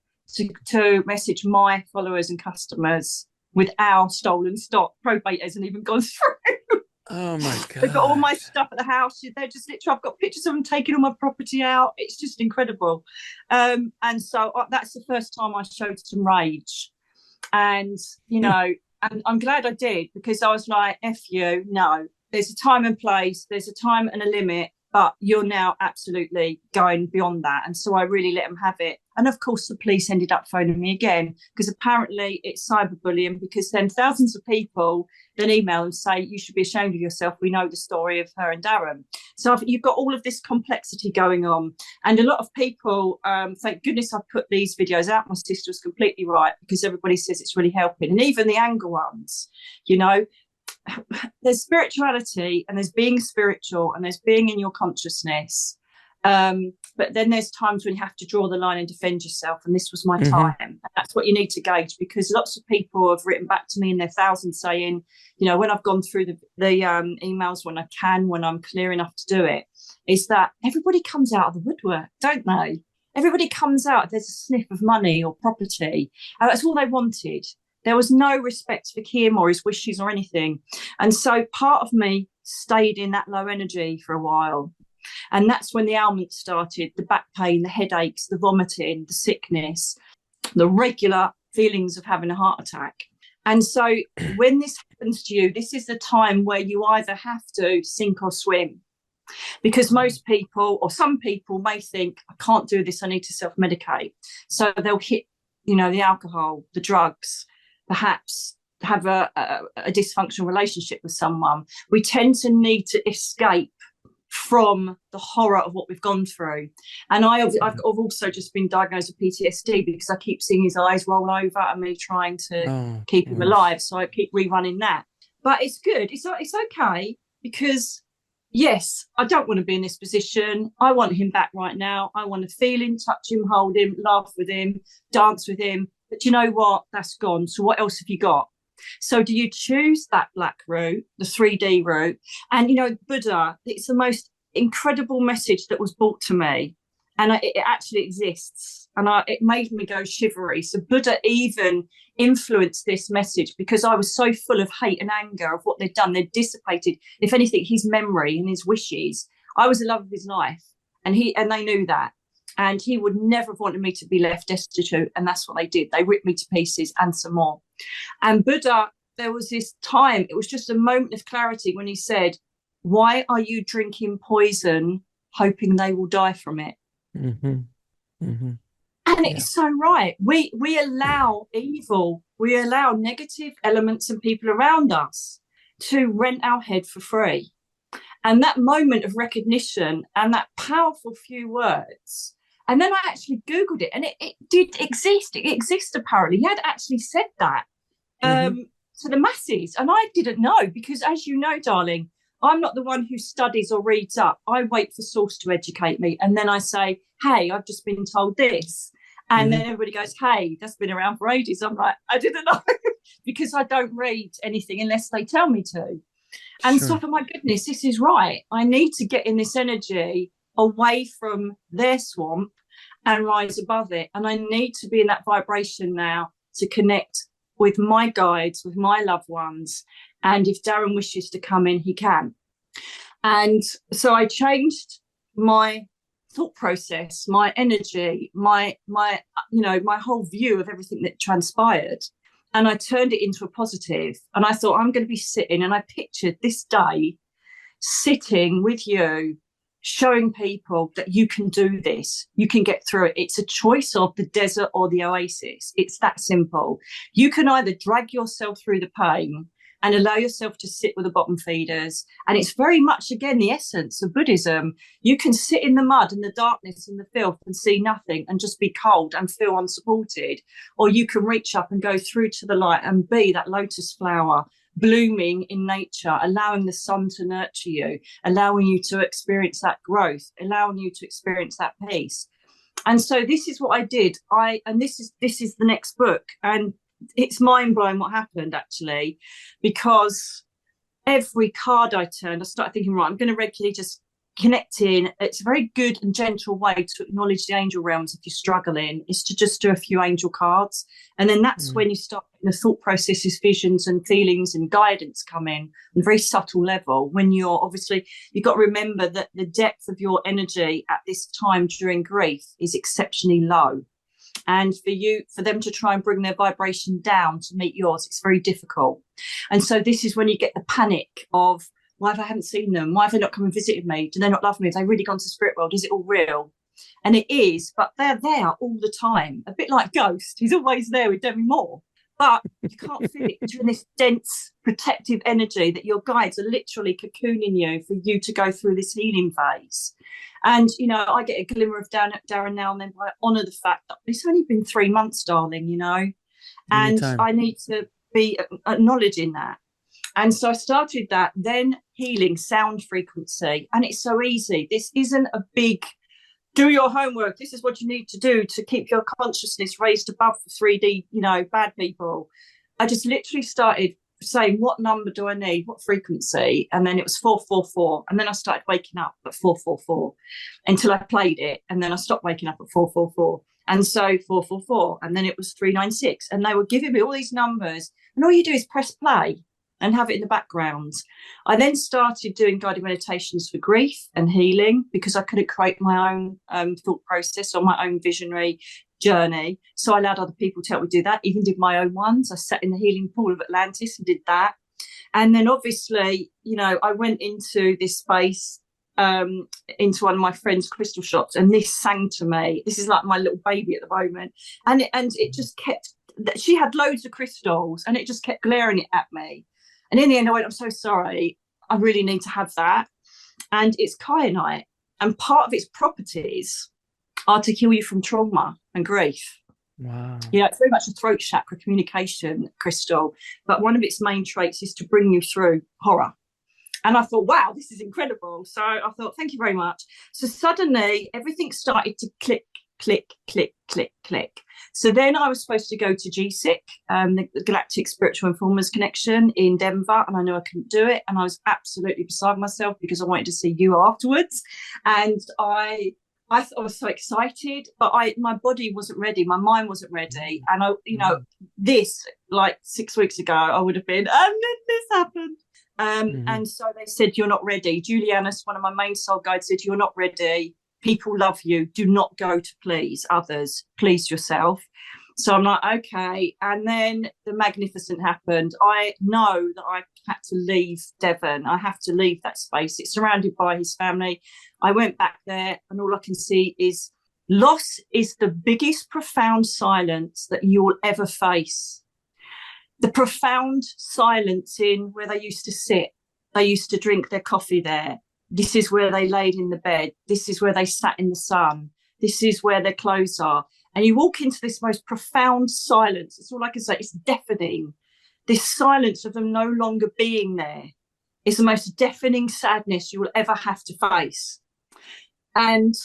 to message my followers and customers with our stolen stock. Probate hasn't even gone through. Oh my They've got all my God. stuff at the house. They're just literally, I've got pictures of them taking all my property out. It's just incredible. And so that's the first time I showed some rage. And, and I'm glad I did, because I was like, F you, no. There's a time and place, there's a time and a limit, but you're now absolutely going beyond that. And so I really let them have it. And of course, the police ended up phoning me again, because apparently it's cyberbullying, because then thousands of people then email and say, you should be ashamed of yourself. We know the story of her and Darren. So you've got all of this complexity going on. And a lot of people, thank goodness I put these videos out. My sister was completely right, because everybody says it's really helping. And even the anger ones, you know, there's spirituality, and there's being spiritual, and there's being in your consciousness. But then there's times when you have to draw the line and defend yourself. And this was my time. And that's what you need to gauge, because lots of people have written back to me in their thousands saying, you know, when I've gone through the emails, when I can, when I'm clear enough to do it, is that everybody comes out of the woodwork, don't they? Everybody comes out, there's a sniff of money or property. That's all they wanted. There was no respect for Kim or his wishes or anything. And so part of me stayed in that low energy for a while. And that's when the ailments started, the back pain, the headaches, the vomiting, the sickness, the regular feelings of having a heart attack. And so when this happens to you, this is the time where you either have to sink or swim. Because most people, or some people, may think, I can't do this, I need to self-medicate. So they'll hit, you know, the alcohol, the drugs, perhaps have a dysfunctional relationship with someone. We tend to need to escape from the horror of what we've gone through. And I've also just been diagnosed with PTSD, because I keep seeing his eyes roll over and me trying to keep him alive. So I keep rerunning that. But it's good. It's okay, because yes, I don't want to be in this position. I want him back right now. I want to feel him, touch him, hold him, laugh with him, dance with him. But you know what? That's gone. So what else have you got? So do you choose that black route, the 3D route? And, you know, Buddha, it's the most incredible message that was brought to me. And it actually exists. And it made me go shivery. So Buddha even influenced this message, because I was so full of hate and anger of what they'd done. They'd dissipated, if anything, his memory and his wishes. I was the love of his life. And they knew that. And he would never have wanted me to be left destitute. And that's what they did. They ripped me to pieces and some more. And Buddha, there was this time, it was just a moment of clarity when he said, why are you drinking poison hoping they will die from it? And it's so right. We allow evil, we allow negative elements and people around us to rent our head for free. And that moment of recognition and that powerful few words. And then I actually Googled it, and it did exist. It exists, apparently. He had actually said that to the masses. And I didn't know, because as you know, darling, I'm not the one who studies or reads up. I wait for source to educate me. And then I say, hey, I've just been told this. And then everybody goes, hey, that's been around for ages. I'm like, I didn't know, because I don't read anything unless they tell me to. And so, for my goodness, this is right. I need to get in this energy away from their swamp and rise above it. And I need to be in that vibration now to connect with my guides, with my loved ones. And if Darren wishes to come in, he can. And so I changed my thought process, my energy, my whole view of everything that transpired. And I turned it into a positive. And I thought, I'm going to be sitting, and I pictured this day sitting with you, showing people that you can do this, you can get through it. It's a choice of the desert or the oasis. It's that simple. You can either drag yourself through the pain and allow yourself to sit with the bottom feeders. And it's very much, again, the essence of Buddhism. You can sit in the mud and the darkness and the filth and see nothing and just be cold and feel unsupported. Or you can reach up and go through to the light and be that lotus flower, blooming in nature, allowing the sun to nurture you, allowing you to experience that growth, allowing you to experience that peace. And so this is what I did. This is the next book. And it's mind-blowing what happened, actually, because every card I turned, I started thinking, right, I'm going to regularly just connect in. It's a very good and gentle way to acknowledge the angel realms if you're struggling, is to just do a few angel cards. And then that's when you start the thought processes, visions and feelings and guidance come in on a very subtle level. When you're obviously, you've got to remember that the depth of your energy at this time during grief is exceptionally low. And for them to try and bring their vibration down to meet yours, it's very difficult. And so this is when you get the panic of Why have I haven't seen them? Why have they not come and visited me? Do they not love me? Have they really gone to the spirit world? Is it all real? And it is, but they're there all the time. A bit like Ghost. He's always there with Demi Moore. But you can't feel it. You're in this dense, protective energy that your guides are literally cocooning you for you to go through this healing phase. And, you know, I get a glimmer of Darren now and then, but I honour the fact that it's only been 3 months, darling, you know, and I need to be acknowledging that. And so I started that, then healing sound frequency. And it's so easy. This isn't a big, do your homework. This is what you need to do to keep your consciousness raised above the 3D, you know, bad people. I just literally started saying, what number do I need? What frequency? And then it was 444. And then I started waking up at 444 until I played it. And then I stopped waking up at 444. And so 444. And then it was 396. And they were giving me all these numbers. And all you do is press play and have it in the background. I then started doing guided meditations for grief and healing because I couldn't create my own thought process or my own visionary journey. So I allowed other people to help me do that, even did my own ones. I sat in the healing pool of Atlantis and did that. And then obviously, you know, I went into this space, into one of my friend's crystal shops, and this sang to me. This is like my little baby at the moment. And it just kept, she had loads of crystals and it just kept glaring it at me. And in the end, I went, I'm so sorry. I really need to have that. And it's kyanite. And part of its properties are to heal you from trauma and grief. Wow. Yeah, it's very much a throat chakra communication crystal. But one of its main traits is to bring you through horror. And I thought, wow, this is incredible. So I thought, thank you very much. So suddenly everything started to click, click, click, click, click. So then I was supposed to go to GSIC, the Galactic Spiritual Informers Connection in Denver, and I knew I couldn't do it. And I was absolutely beside myself because I wanted to see you afterwards. And I was so excited, but my body wasn't ready. My mind wasn't ready. And I, you know, this like 6 weeks ago, I would have been, and then this happened. And so they said, you're not ready. Julianus, one of my main soul guides, said, you're not ready. People love you. Do not go to please others. Please yourself. So I'm like, okay. And then the magnificent happened. I know that I had to leave Devon. I have to leave that space. It's surrounded by his family. I went back there and all I can see is loss is the biggest profound silence that you will ever face. The profound silence in where they used to sit. They used to drink their coffee there. This is where they laid in the bed. This is where they sat in the sun. This is where their clothes are. And you walk into this most profound silence. It's all I can say. It's deafening. This silence of them no longer being there is the most deafening sadness you will ever have to face. And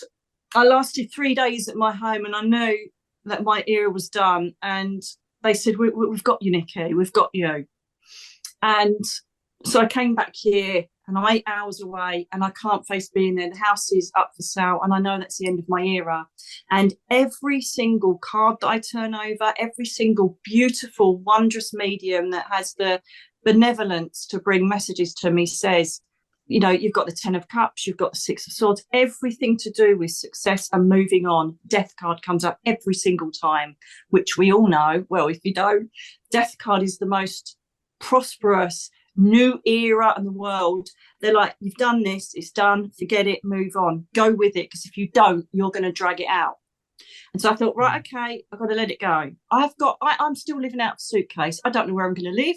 I lasted 3 days at my home and I knew that my era was done. And they said, we've got you, Nicky. We've got you. And so I came back here and I'm 8 hours away and I can't face being there. The house is up for sale and I know that's the end of my era. And every single card that I turn over, every single beautiful, wondrous medium that has the benevolence to bring messages to me says, you know, you've got the 10 of Cups, you've got the 6 of Swords, everything to do with success and moving on. Death card comes up every single time, which we all know. Well, if you don't, Death card is the most prosperous new era in the world. They're like, you've done this, it's done, forget it, move on, go with it, because if you don't, you're going to drag it out. And so I thought, right, okay, I've got to let it go. I'm still living out of a suitcase. I don't know where I'm going to live.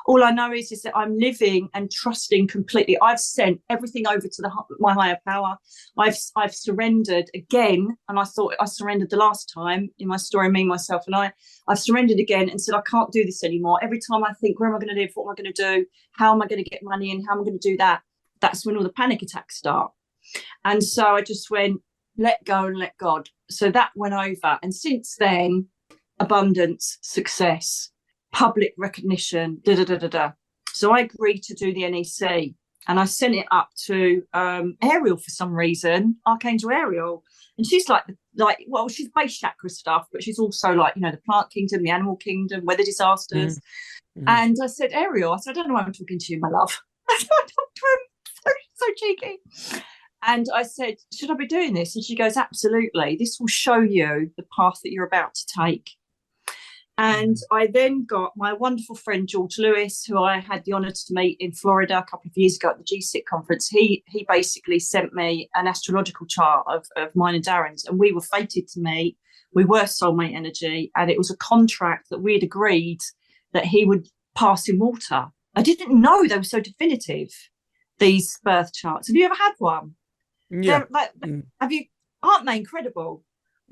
All I know is that I'm living and trusting completely. I've sent everything over to my higher power. I've surrendered again, and I thought I surrendered the last time in my story, me, myself, and I've surrendered again and said I can't do this anymore. Every time I think, where am I going to live? What am I going to do? How am I going to get money in? How am I going to do that? That's when all the panic attacks start. And so I just went, let go and let God. So that went over, and since then, abundance, success, public recognition, So I agreed to do the NEC and I sent it up to Ariel for some reason, Archangel Ariel. And she's like, well, she's base chakra stuff, but she's also like, you know, the plant kingdom, the animal kingdom, weather disasters. And I said, Ariel, I said, I don't know why I'm talking to you, my love. I talked to him, so cheeky. And I said, should I be doing this? And she goes, absolutely. This will show you the path that you're about to take. And I then got my wonderful friend George Lewis, who I had the honour to meet in Florida a couple of years ago at the GSIC conference. He basically sent me an astrological chart of mine and Darren's, and we were fated to meet. We were soulmate energy, and it was a contract that we had agreed that he would pass in water. I didn't know they were so definitive, these birth charts. Have you ever had one? Yeah. They're like, have you? Aren't they incredible?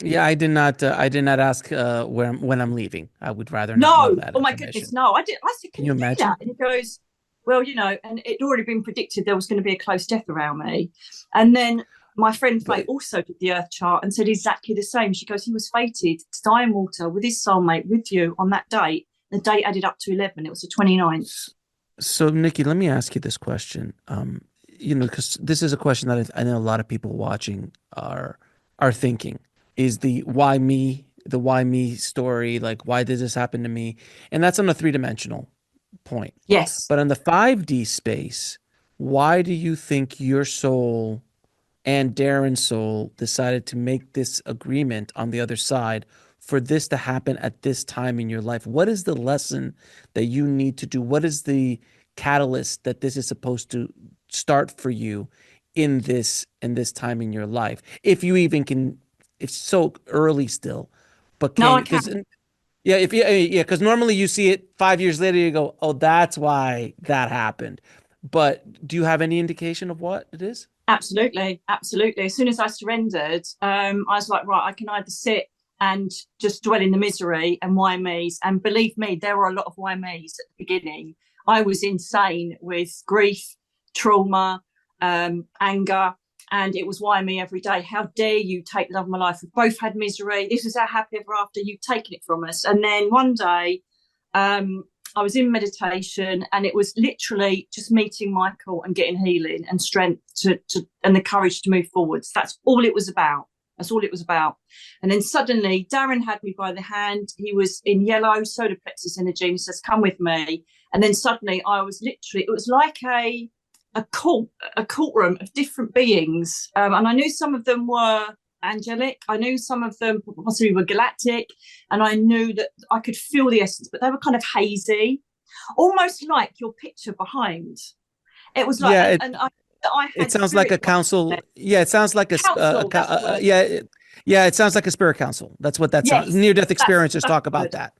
Yeah, I did not. I did not ask when I'm leaving. I would rather not know No, that oh my goodness, information. no. I did. I said, Can can you you do imagine? that? And he goes, well, and it'd already been predicted there was going to be a close death around me. And then my friend Faye But also did the earth chart and said exactly the same. She goes, he was fated to die in water with his soulmate, with you on that date. The date added up to 11. It was the 29th. so, Nikki, let me ask you this question. Because this is a question that I know a lot of people watching are thinking: is the why me story, like why did this happen to me? And that's on a three-dimensional point. Yes. But in the 5D space, why do you think your soul and Darren's soul decided to make this agreement on the other side for this to happen at this time in your life? What is the lesson that you need to do? What is the catalyst that this is supposed to start for you in this time in your life? If you even can, it's so early still, but No, can I because can. yeah, if you yeah, because normally you see it 5 years later, you go, oh, that's why that happened. But do you have any indication of what it is? Absolutely, absolutely. As soon as I surrendered, I was like, right, I can either sit and just dwell in the misery and why me's. And believe me, there were a lot of why me's at the beginning. I was insane with grief, trauma, anger, and it was why me every day. How dare you take the love of my life? We both had misery. This is our happy ever after. You've taken it from us. And then one day, I was in meditation, and it was literally just meeting Michael and getting healing and strength and the courage to move forwards. That's all it was about. That's all it was about. And then suddenly Darren had me by the hand. He was in yellow solar plexus energy, and he says, come with me. And then suddenly I was literally, it was like a courtroom of different beings. And I knew some of them were angelic. I knew some of them possibly were galactic, and I knew that I could feel the essence, but they were kind of hazy, almost like your picture behind. It was like, Yeah, I it had sounds like spirit a council. Yeah, it sounds like council. That's the word. yeah, yeah. It sounds like a spirit council. That's what that sounds. Yes, Near-death experiencers that's talk the about word. that.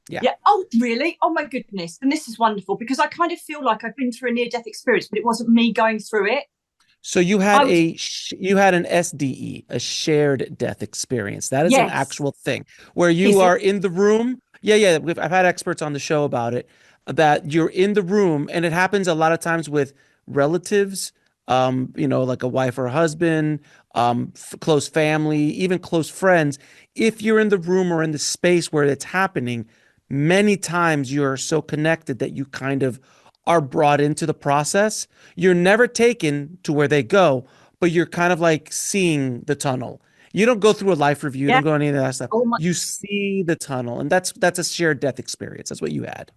Yeah. Yeah. Oh, really? Oh my goodness. And this is wonderful because I kind of feel like I've been through a near-death experience, but it wasn't me going through it. So I was. you had an SDE, a shared death experience. That is an Yes. actual thing where you Is it? are in the room. Yeah, yeah. I've had experts on the show about it. That you're in the room, and it happens a lot of times with relatives. Like a wife or a husband, close family, even close friends. If you're in the room or in the space where it's happening, many times you're so connected that you kind of are brought into the process. You're never taken to where they go, but you're kind of like seeing the tunnel. You don't go through a life review, you Yeah. don't go any of that stuff. Oh my. You see the tunnel, and that's a shared death experience. That's what you had.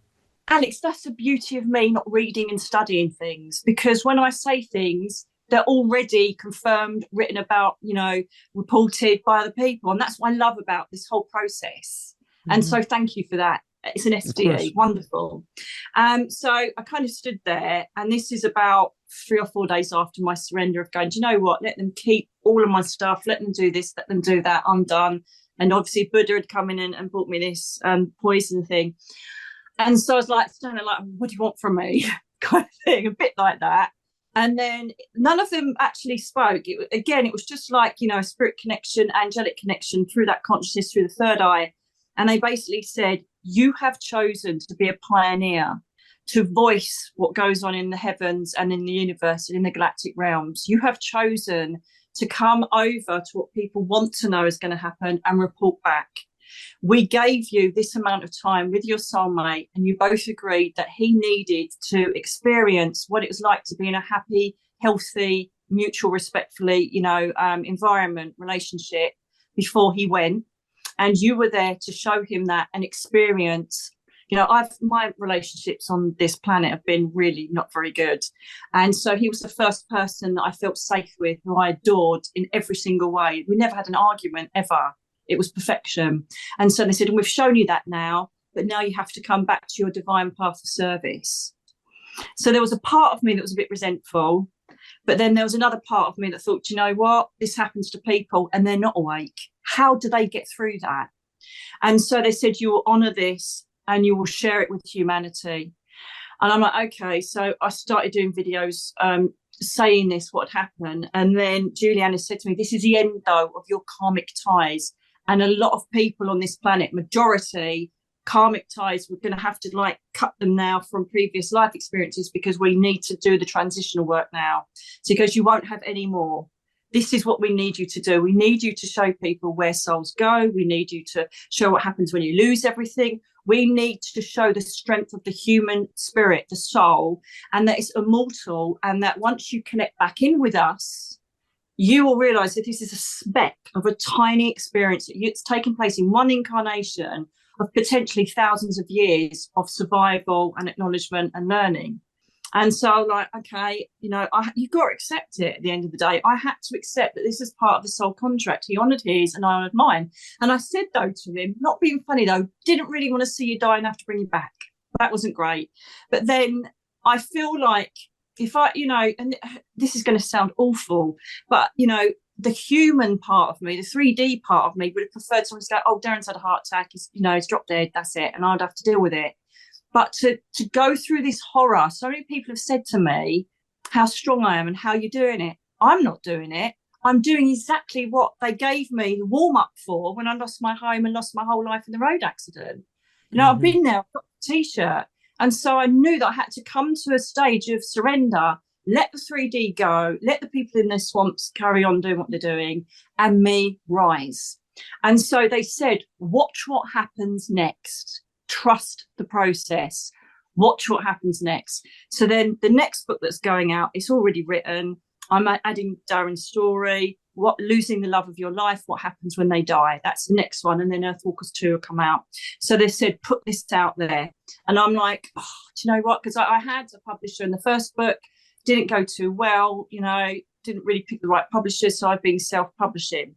Alex, that's the beauty of me not reading and studying things, because when I say things, they're already confirmed, written about, reported by other people. And that's what I love about this whole process. And Hmm. so thank you for that. It's an Of SDE, course. wonderful. So I kind of stood there, and this is about 3 or 4 days after my surrender of going, do you know what? Let them keep all of my stuff, let them do this, let them do that. I'm done. And obviously, Buddha had come in and brought me this poison thing. And so I was like, standing like, what do you want from me? kind of thing, a bit like that. And then none of them actually spoke. It was just like, a spirit connection, angelic connection through that consciousness, through the third eye. And they basically said, you have chosen to be a pioneer, to voice what goes on in the heavens and in the universe and in the galactic realms. You have chosen to come over to what people want to know is going to happen and report back. We gave you this amount of time with your soulmate, and you both agreed that he needed to experience what it was like to be in a happy, healthy, mutual, respectfully, environment, relationship before he went. And you were there to show him that and experience. My relationships on this planet have been really not very good. And so he was the first person that I felt safe with, who I adored in every single way. We never had an argument ever. It was perfection. And so they said, and we've shown you that now. but now you have to come back to your divine path of service. So there was a part of me that was a bit resentful, but then there was another part of me that thought, you know what, this happens to people and they're not awake. How do they get through that? And so they said, you will honor this and you will share it with humanity. And I'm like, okay. So I started doing videos saying this, what happened. And then Juliana said to me, this is the end, though, of your karmic ties. And a lot of people on this planet, majority, karmic ties, we're going to have to like cut them now from previous life experiences, because we need to do the transitional work now. So because you won't have any more. This is what we need you to do. We need you to show people where souls go. We need you to show what happens when you lose everything. We need to show the strength of the human spirit, the soul, and that it's immortal, and that once you connect back in with us, you will realize that this is a speck of a tiny experience. It's taken place in one incarnation of potentially thousands of years of survival and acknowledgement and learning. And so, like, okay, you know, you got to accept it at the end of the day. I had to accept that this is part of the soul contract. He honoured his and I honoured mine. And I said, though, to him, not being funny, though, didn't really want to see you die and have to bring you back. That wasn't great. But then I feel like if I, you know, and this is going to sound awful, but, you know, the human part of me, the 3D part of me would have preferred someone to go, oh, Darren's had a heart attack. He's, you know, he's dropped dead. That's it. And I'd have to deal with it. But to go through this horror, so many people have said to me how strong I am and how you're doing it. I'm not doing it. I'm doing exactly what they gave me the warm up for when I lost my home and lost my whole life in the road accident. You know, I've been there, I've got the T-shirt. And so I knew that I had to come to a stage of surrender, let the 3D go, let the people in their swamps carry on doing what they're doing, and me rise. And so they said, watch what happens next. Trust the process. Watch what happens next. So then the next book that's going out, it's already written. I'm adding Darren's story, losing the love of your life, what happens when they die. That's the next one. And then Earthwalkers 2 will come out. So they said, put this out there. And I'm like, oh, do you know what? Because I had a publisher in the first book, didn't go too well, you know, didn't really pick the right publisher. So I've been self-publishing.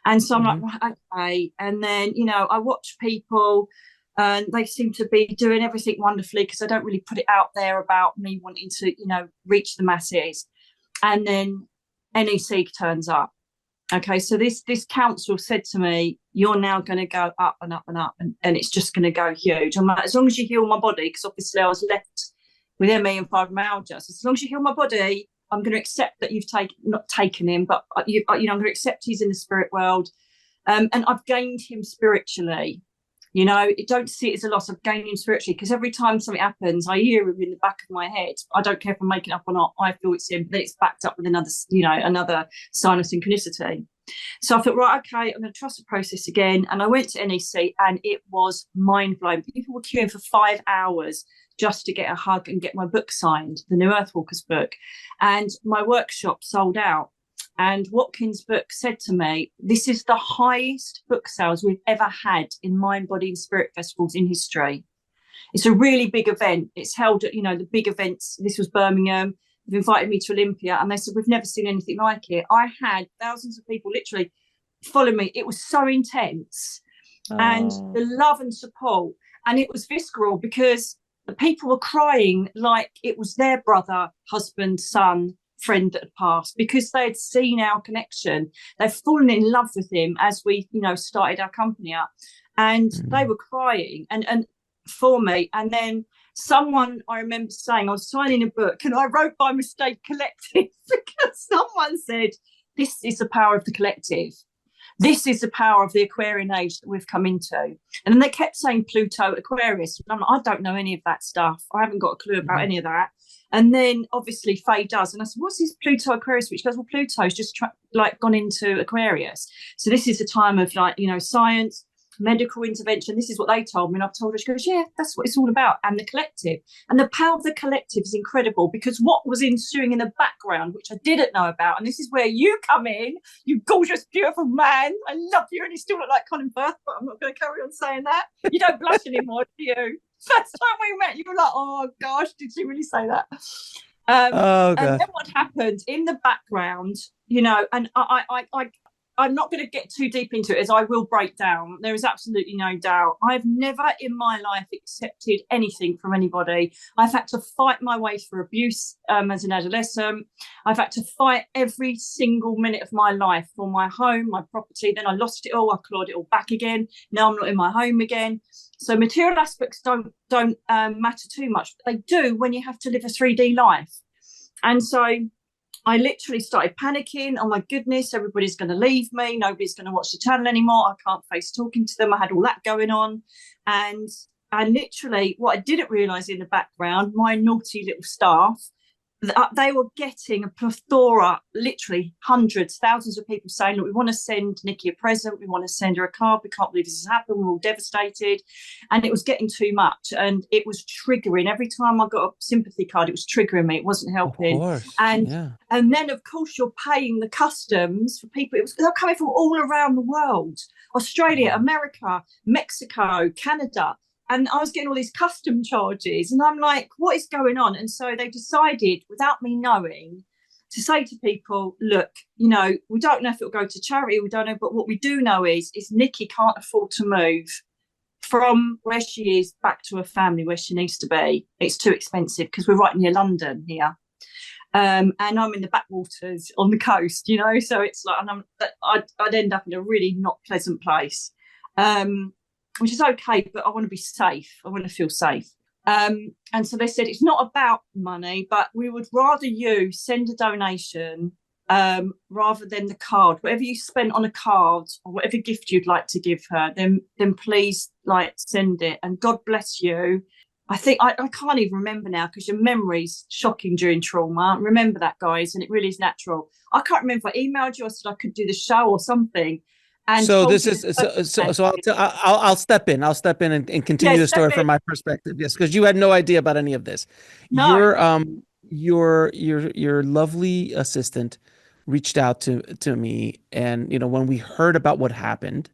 And so I'm like, right, okay. And then, you know, I watch people, and they seem to be doing everything wonderfully, because I don't really put it out there about me wanting to, you know, reach the masses. And then NEC turns up. Okay, so this council said to me, you're now going to go up and up and up, and it's just going to go huge. I'm like, as long as you heal my body, because obviously I was left with ME and fibromyalgia. So as long as you heal my body, I'm going to accept that you've not taken him, but you know, I'm going to accept he's in the spirit world. And I've gained him spiritually. You know, don't see it as a loss. I've gained him spiritually, because every time something happens, I hear him in the back of my head. I don't care if I'm making it up or not. I feel it's him, but it's backed up with another, you know, another sign of synchronicity. So I thought, right, okay, I'm going to trust the process again. And I went to NEC, and it was mind blowing. People were queuing for 5 hours just to get a hug and get my book signed, the new Earthwalkers book. And my workshop sold out. And Watkins' book said to me, this is the highest book sales we've ever had in Mind, Body and Spirit festivals in history. It's a really big event. It's held at, you know, the big events. This was Birmingham. They've invited me to Olympia, and they said, we've never seen anything like it. I had thousands of people literally follow me. It was so intense. And the love and support. And it was visceral, because the people were crying like it was their brother, husband, son, friend that had passed, because they had seen our connection. They've fallen in love with him as we, you know, started our company up, and they were crying and for me. And then someone, I remember saying, I was signing a book and I wrote by mistake collective, because someone said, this is the power of the collective. This is the power of the Aquarian age that we've come into. And then they kept saying Pluto, Aquarius. And I'm like, I don't know any of that stuff. I haven't got a clue about any of that. And then obviously Faye does. And I said, what's this Pluto Aquarius? Which goes, well, Pluto's just gone into Aquarius. So this is a time of, like, you know, science, medical intervention. This is what they told me. And I've told her, she goes, yeah, that's what it's all about. And the collective. And the power of the collective is incredible, because what was ensuing in the background, which I didn't know about, and this is where you come in, you gorgeous, beautiful man. I love you. And you still look like Colin Firth, but I'm not going to carry on saying that. You don't blush anymore, do you? First time we met, you were like, oh gosh, did she really say that? And then what happened in the background, you know, and I I'm not going to get too deep into it, as I will break down. There is absolutely no doubt. I've never in my life accepted anything from anybody. I've had to fight my way through abuse as an adolescent. I've had to fight every single minute of my life for my home, my property. Then I lost it all. I clawed it all back again. Now I'm not in my home again. So material aspects don't matter too much, but they do when you have to live a 3D life. And so I literally started panicking. Oh my goodness, everybody's going to leave me. Nobody's going to watch the channel anymore. I can't face talking to them. I had all that going on. And literally, what I didn't realise in the background, my naughty little staff, they were getting a plethora, literally hundreds, thousands of people saying, look, we want to send Nicky a present. We want to send her a card. We can't believe this has happened. We're all devastated. And it was getting too much. And it was triggering. Every time I got a sympathy card, it was triggering me. It wasn't helping. Of course. And yeah. And then, of course, you're paying the customs for people. They're coming from all around the world, Australia, America, Mexico, Canada. And I was getting all these custom charges. And I'm like, what is going on? And so they decided, without me knowing, to say to people, look, we don't know if it'll go to charity. We don't know. But what we do know is Nicky can't afford to move from where she is back to her family where she needs to be. It's too expensive because we're right near London here. And I'm in the backwaters on the coast, so it's like, and I'd end up in a really not pleasant place. Which is okay, but I want to be safe. I want to feel safe. And so they said, it's not about money, but we would rather you send a donation rather than the card. Whatever you spent on a card or whatever gift you'd like to give her, then please send it. And God bless you. I think I can't even remember now because your memory's shocking during trauma. Remember that, guys, and it really is natural. I can't remember if I emailed you or said I could do the show or something. And so this is so I'll step in. I'll step in and continue the story from my perspective. Yes, because you had no idea about any of this. No. Your lovely assistant reached out to me, and when we heard about what happened,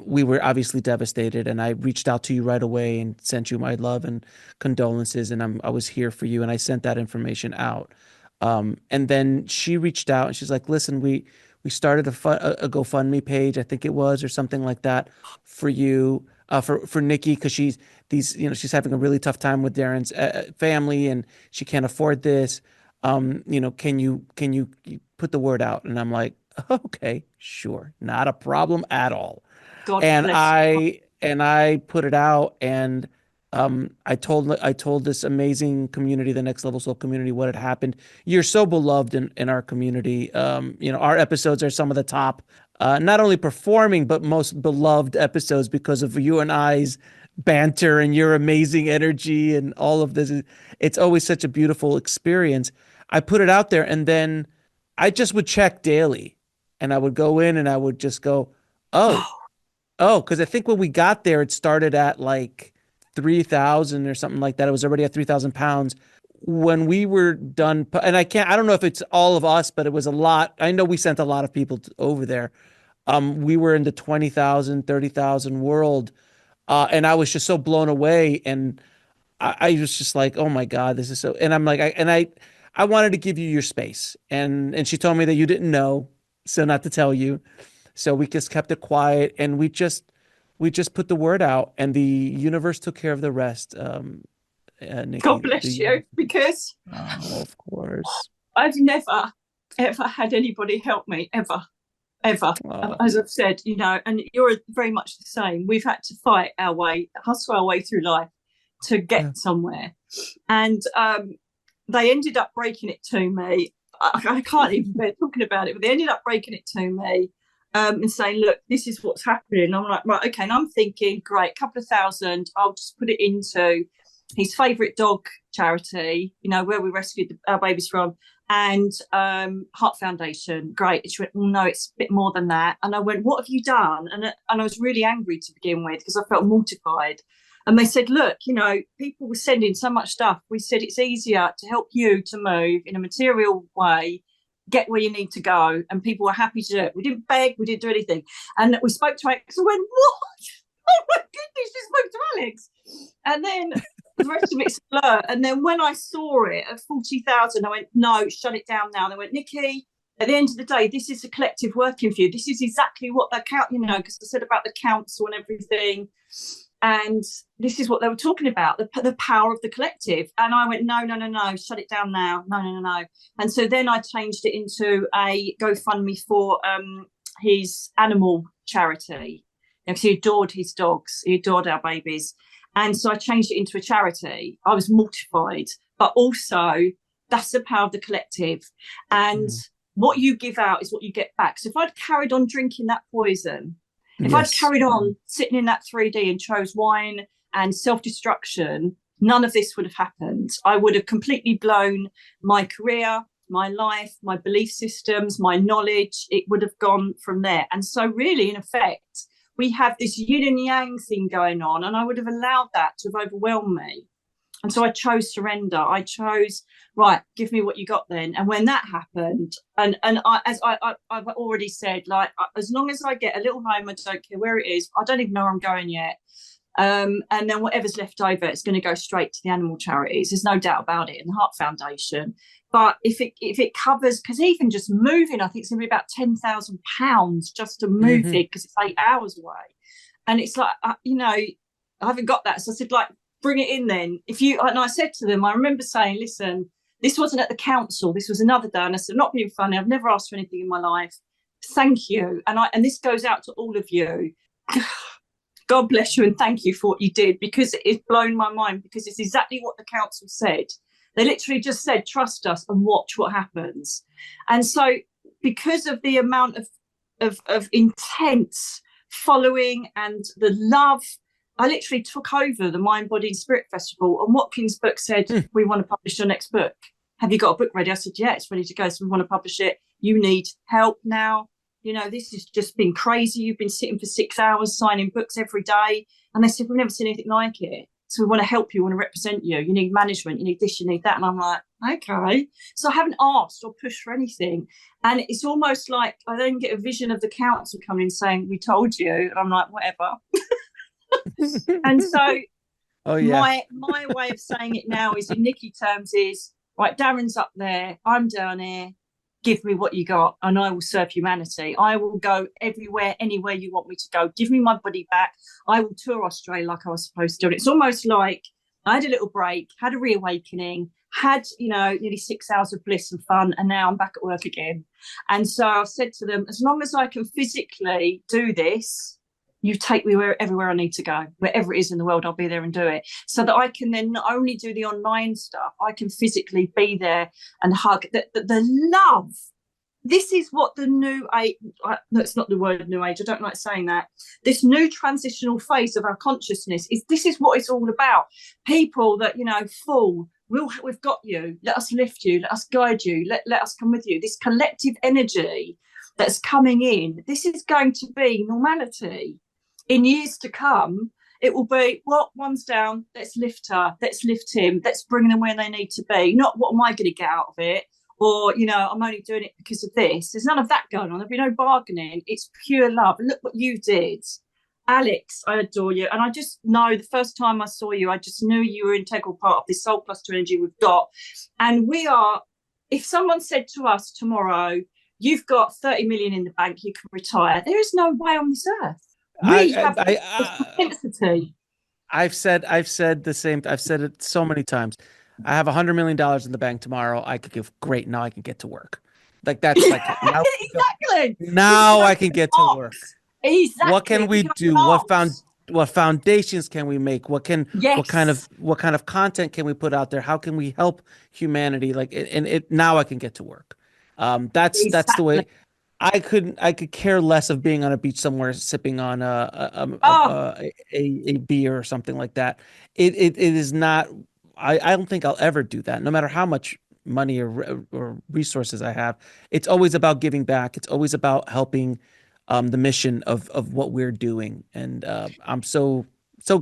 we were obviously devastated, and I reached out to you right away and sent you my love and condolences, and I was here for you, and I sent that information out. And then she reached out and she's like, listen, we started a GoFundMe page, I think it was, or something like that, for you, for Nicky, because she's having a really tough time with Darren's family, and she can't afford this. Can you put the word out? And I'm like, okay, sure, not a problem at all. God And bless. I put it out, and I told this amazing community, the Next Level Soul community, what had happened. You're so beloved in our community. Our episodes are some of the top, not only performing, but most beloved episodes because of you and I's banter and your amazing energy and all of this. It's always such a beautiful experience. I put it out there, and then I just would check daily, and I would go in and I would just go, oh, because I think when we got there, it started at like 3,000 or something like that. It was already at 3,000 pounds when we were done. And I don't know if it's all of us, but it was a lot. I know we sent a lot of people over there. We were in the 20,000, 30,000 world. And I was just so blown away. And I was just like, oh my God, this is so, and I'm like, I wanted to give you your space. And she told me that you didn't know, so not to tell you. So we just kept it quiet, and we just put the word out, and the universe took care of the rest. Nicky, God bless you, because of course, I've never ever had anybody help me ever. As I've said, and you're very much the same. We've had to fight our way, hustle our way through life to get somewhere, and they ended up breaking it to me. I can't even bear talking about it, but they ended up breaking it to me. And saying, look, this is what's happening. And I'm like, right, okay. And I'm thinking, great, a couple of thousand, I'll just put it into his favourite dog charity, where we rescued our babies from, and Heart Foundation. Great. And she went, no, it's a bit more than that. And I went, what have you done? And I was really angry to begin with because I felt mortified. And they said, look, people were sending so much stuff. We said it's easier to help you to move in a material way, get where you need to go, and people were happy to do it. We didn't beg, we didn't do anything. And we spoke to Alex and went, what? Oh my goodness, she spoke to Alex. And then the rest of it's a blur. And then when I saw it at 40,000, I went, no, shut it down now. And they went, Nicky, at the end of the day, this is a collective working for you. This is exactly what they count, you know, because I said about the council and everything. And this is what they were talking about, the power of the collective. And I went, no, shut it down now. No. And so then I changed it into a GoFundMe for his animal charity. Because he adored his dogs. He adored our babies. And so I changed it into a charity. I was mortified. But also, that's the power of the collective. And what you give out is what you get back. So if I'd carried on drinking that poison, if I'd carried on sitting in that 3D and chose wine and self-destruction, none of this would have happened. I would have completely blown my career, my life, my belief systems, my knowledge. It would have gone from there. And so really, in effect, we have this yin and yang thing going on, and I would have allowed that to have overwhelmed me. And so I chose surrender. I chose, right, give me what you got then. And when that happened, and I've already said, like, as long as I get a little home, I don't care where it is. I don't even know where I'm going yet. And then whatever's left over, it's going to go straight to the animal charities. There's no doubt about it, and the Heart Foundation. But if it covers, because even just moving, I think it's going to be about £10,000 just to move it, because it's 8 hours away. And it's like, you know, I haven't got that. So I said, like, bring it in then. And I said to them, I remember saying, listen, this wasn't at the council, this was another day. And I said, not being funny, I've never asked for anything in my life. Thank you. And this goes out to all of you. God bless you and thank you for what you did, because it's blown my mind, because it's exactly what the council said. They literally just said, trust us and watch what happens. And so because of the amount of intense following and the love, I literally took over the Mind, Body and Spirit Festival, and Watkins' book said, we want to publish your next book. Have you got a book ready? I said, yeah, it's ready to go. So we want to publish it. You need help now. You know, this has just been crazy. You've been sitting for 6 hours signing books every day. And they said, we've never seen anything like it. So we want to help you, we want to represent you. You need management, you need this, you need that. And I'm like, okay. So I haven't asked or pushed for anything. And it's almost like I then get a vision of the council coming in saying, we told you. And I'm like, whatever. And so my way of saying it now is, in Nicky terms, is, right, Darren's up there, I'm down here, give me what you got and I will serve humanity. I will go everywhere, anywhere you want me to go. Give me my body back. I will tour Australia like I was supposed to. And it's almost like I had a little break, had a reawakening, had, you know, nearly 6 hours of bliss and fun, and now I'm back at work again. And so I've said to them, as long as I can physically do this, you take me everywhere I need to go, wherever it is in the world, I'll be there and do it. So that I can then not only do the online stuff, I can physically be there and hug. The love. This is what the new age, that's not the word new age, I don't like saying that. This new transitional phase of our consciousness, this is what it's all about. People that, you know, we've got you, let us lift you, let us guide you, let us come with you. This collective energy that's coming in, this is going to be normality. In years to come, it will be, well, one's down, let's lift her, let's lift him, let's bring them where they need to be. Not what am I going to get out of it? Or, you know, I'm only doing it because of this. There's none of that going on. There'll be no bargaining. It's pure love. And look what you did. Alex, I adore you. And I just know the first time I saw you, I just knew you were an integral part of this soul cluster energy we've got. And we are, if someone said to us tomorrow, you've got 30 million in the bank, you can retire, there is no way on this earth. We have intensity. I've said the same. I've said it so many times. I have $100 million in the bank tomorrow. I could give great. Now I can get to work. Like that's like now, exactly. Now I can get to work. Exactly. What can we do? What foundations can we make? What kind of content can we put out there? How can we help humanity? Like now I can get to work. That's the way. I could care less of being on a beach somewhere sipping on a beer or something like that. It is not. I don't think I'll ever do that, no matter how much money or resources I have. It's always about giving back. It's always about helping the mission of what we're doing. And I'm so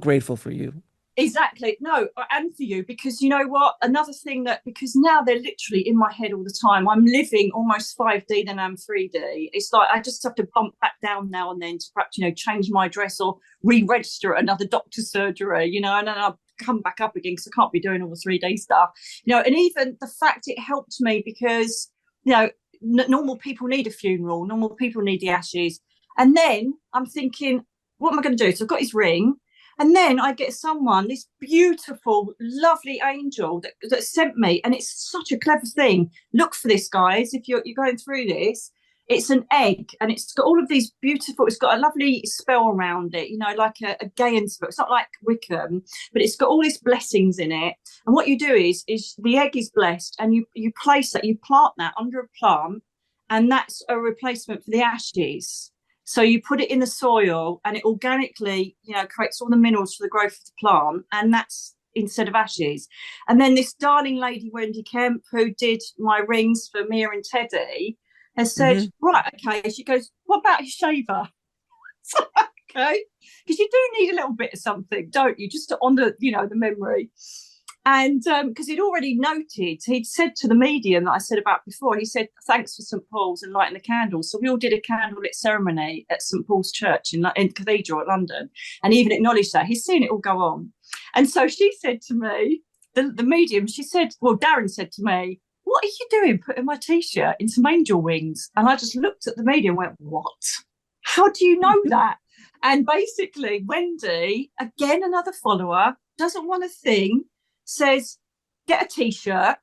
grateful for you. Exactly. No, and for you, because you know what? Another thing because now they're literally in my head all the time. I'm living almost 5D than I'm 3D. It's like I just have to bump back down now and then to perhaps, you know, change my address or re-register at another doctor's surgery, you know, and then I'll come back up again because I can't be doing all the 3D stuff, you know. And even the fact it helped me because, you know, normal people need a funeral, normal people need the ashes. And then I'm thinking, what am I going to do? So I've got his ring. And then I get someone, this beautiful, lovely angel that sent me. And it's such a clever thing. Look for this, guys, if you're going through this. It's an egg, and it's got all of these beautiful, it's got a lovely spell around it, like a Gaian spell. It's not like Wiccan, but it's got all these blessings in it. And what you do is the egg is blessed, and you place that, you plant that under a plant, and that's a replacement for the ashes. So you put it in the soil, and it organically, creates all the minerals for the growth of the plant, and that's instead of ashes. And then this darling lady, Wendy Kemp, who did my rings for Mia and Teddy, has said, right, okay. She goes, what about his shaver? So, okay, because you do need a little bit of something, don't you, just to honour, the memory. And because he'd already noted, he'd said to the medium that I said about before, he said, thanks for St. Paul's and lighting the candles. So we all did a candlelit ceremony at St. Paul's Church in Cathedral at London. And he even acknowledged that. He's seen it all go on. And so she said to me, the medium, she said, well, Darren said to me, what are you doing putting my T-shirt in some angel wings? And I just looked at the medium and went, what? How do you know that? And basically, Wendy, again, another follower, doesn't want a thing, says, get a T-shirt.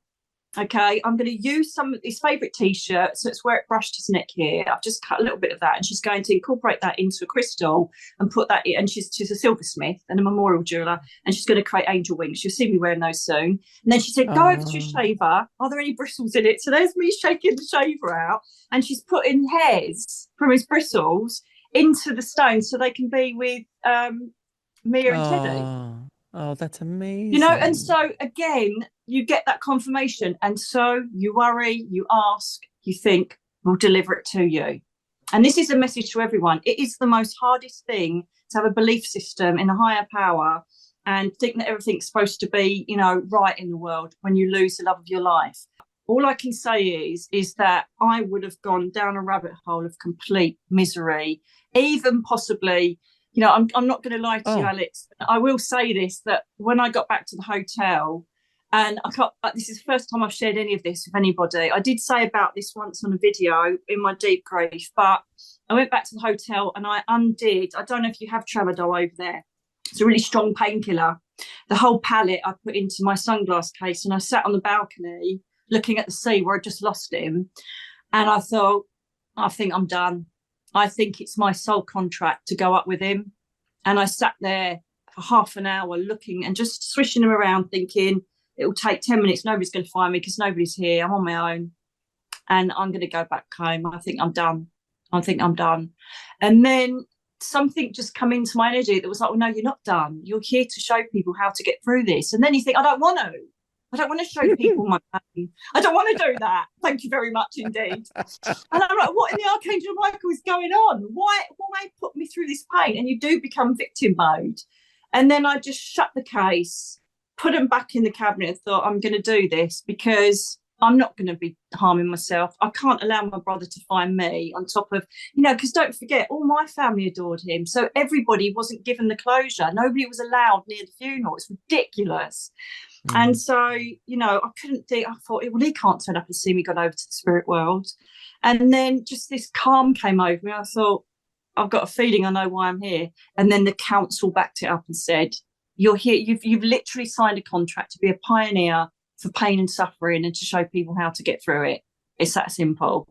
Okay, I'm going to use some of his favourite T-shirts. So it's where it brushed his neck here. I've just cut a little bit of that, and she's going to incorporate that into a crystal and put that in. And she's a silversmith and a memorial jeweller, and she's going to create angel wings. You'll see me wearing those soon. And then she said, go over to your shaver. Are there any bristles in it? So there's me shaking the shaver out, and she's putting hairs from his bristles into the stone so they can be with Mia and Teddy. Oh, that's amazing. And so again, you get that confirmation. And so you worry, you ask, you think, we'll deliver it to you. And this is a message to everyone. It is the most hardest thing to have a belief system in a higher power and think that everything's supposed to be, right in the world when you lose the love of your life. All I can say is that I would have gone down a rabbit hole of complete misery, even possibly. I'm not going to lie to you, Alex. I will say this, that when I got back to the hotel, and this is the first time I've shared any of this with anybody. I did say about this once on a video in my deep grief, but I went back to the hotel and I undid. I don't know if you have tramadol over there. It's a really strong painkiller. The whole pallet I put into my sunglass case, and I sat on the balcony looking at the sea where I just lost him. And I thought, I think I'm done. I think it's my soul contract to go up with him. And I sat there for half an hour looking and just swishing him around, thinking it will take 10 minutes. Nobody's going to find me because nobody's here. I'm on my own and I'm going to go back home. I think I'm done. And then something just come into my energy that was like, well, no, you're not done. You're here to show people how to get through this. And then you think, I don't want to show people my pain. I don't want to do that. Thank you very much indeed. And I'm like, what in the Archangel Michael is going on? Why put me through this pain? And you do become victim mode. And then I just shut the case, put them back in the cabinet and thought, I'm going to do this because I'm not going to be harming myself. I can't allow my brother to find me on top of, because don't forget, all my family adored him. So everybody wasn't given the closure. Nobody was allowed near the funeral. It's ridiculous. And so, I couldn't think, I thought, well, he can't turn up and see me gone over to the spirit world. And then just this calm came over me. I thought, I've got a feeling I know why I'm here. And then the council backed it up and said, you're here. You've literally signed a contract to be a pioneer for pain and suffering and to show people how to get through it. It's that simple.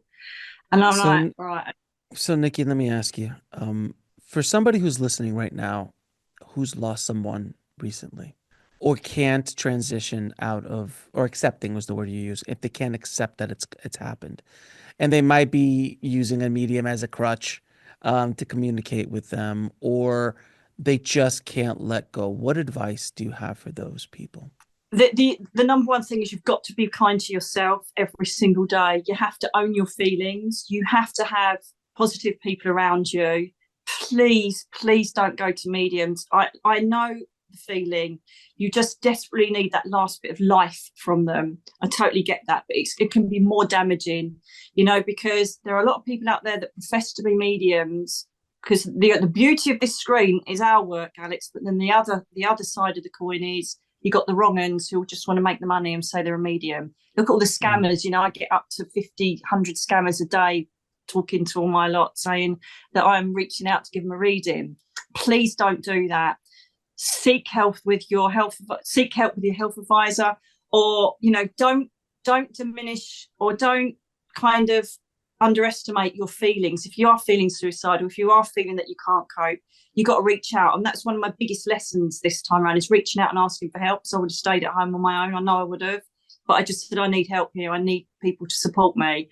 And I'm like, right. So, Nikki, let me ask you, for somebody who's listening right now, who's lost someone recently, or can't transition out of, or accepting was the word you use, if they can't accept that it's happened, and they might be using a medium as a crutch to communicate with them, or they just can't let go. What advice do you have for those people? The number one thing is you've got to be kind to yourself every single day. You have to own your feelings. You have to have positive people around you. Please don't go to mediums. I know the feeling. You just desperately need that last bit of life from them. I totally get that, but it can be more damaging, because there are a lot of people out there that profess to be mediums, because the beauty of this screen is our work, Alex, but then the other side of the coin is you got the wrong ends who just want to make the money and say they're a medium. Look at all the scammers. You know, I get up to 50, 100 scammers a day talking to all my lot saying that I'm reaching out to give them a reading. Please don't do that. Seek help with your health advisor, or, you know, don't diminish or don't kind of underestimate your feelings. If you are feeling suicidal, if you are feeling that you can't cope, you got to reach out. And that's one of my biggest lessons this time around, is reaching out and asking for help. So I would have stayed at home on my own. I know I would have, but I just said, I need help here. I need people to support me.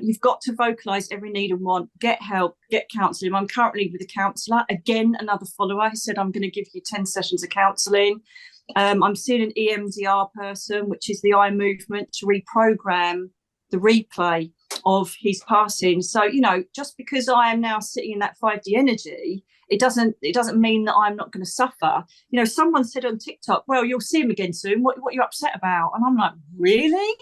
You've got to vocalize every need and want. Get help, get counselling. I'm currently with a counsellor. Again, another follower who said, I'm going to give you 10 sessions of counselling. I'm seeing an EMDR person, which is the eye movement, to reprogram the replay of his passing. So, you know, just because I am now sitting in that 5D energy, it doesn't mean that I'm not going to suffer. You know, someone said on TikTok, well, you'll see him again soon. What are you upset about? And I'm like, really?